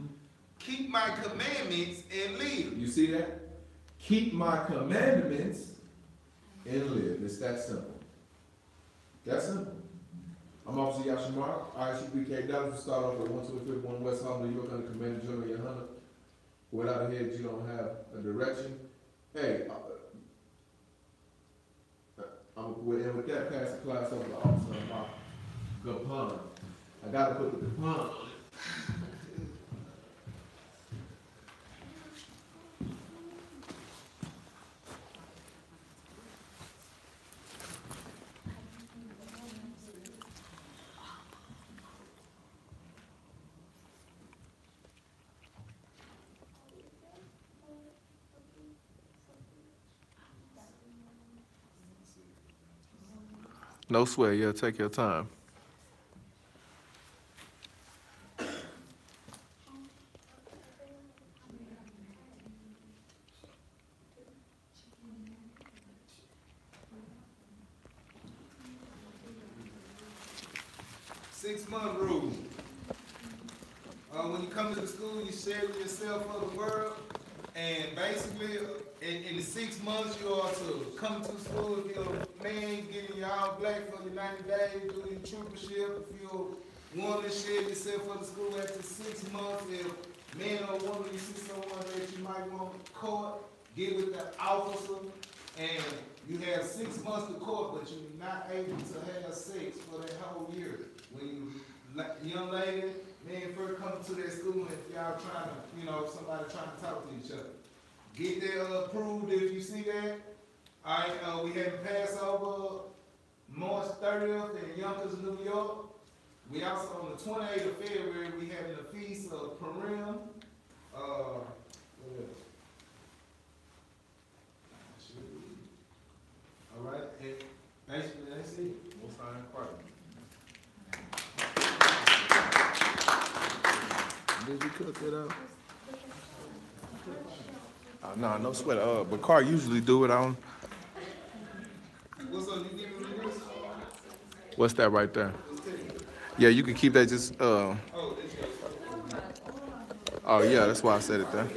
Keep my commandments and live. You see that? Keep my commandments and live. It's that simple. That's simple. I'm Officer Yashimar, I.S.U.P.K. Dallas. We start off at 125 West Harlem, New York, under Commander Gen.YAHANNA. Without a head, you don't have a direction. Hey, with that, pass the class over to Officer Gapon. I gotta put the Gapon on it. No sweat, yeah, take your time. Six-month rule. When you come to the school, you share yourself for the world. And basically, in the 6 months, you are to come to school. If you're a man, getting your all black for your 90 days, do your troopership. If you're one to share yourself for the school after 6 months, if man or woman, you see someone that you might want caught, get with the officer, and you have 6 months to court, but you're not able to have sex for that whole year. When you, young lady, man, first come to that school, and if y'all trying to, somebody trying to talk to each other, get that approved if you see that. All right, we had Passover March 30th in Yonkers, New York. We also, on the 28th of February, we having the Feast of Purim. All right, and basically that's it. Most High in Christ. Did you cook it up? No sweat. But Car usually do it on. What's up? You give me this? What's that right there? Yeah, you can keep that just. Oh, this is. Oh yeah, that's why I said it there.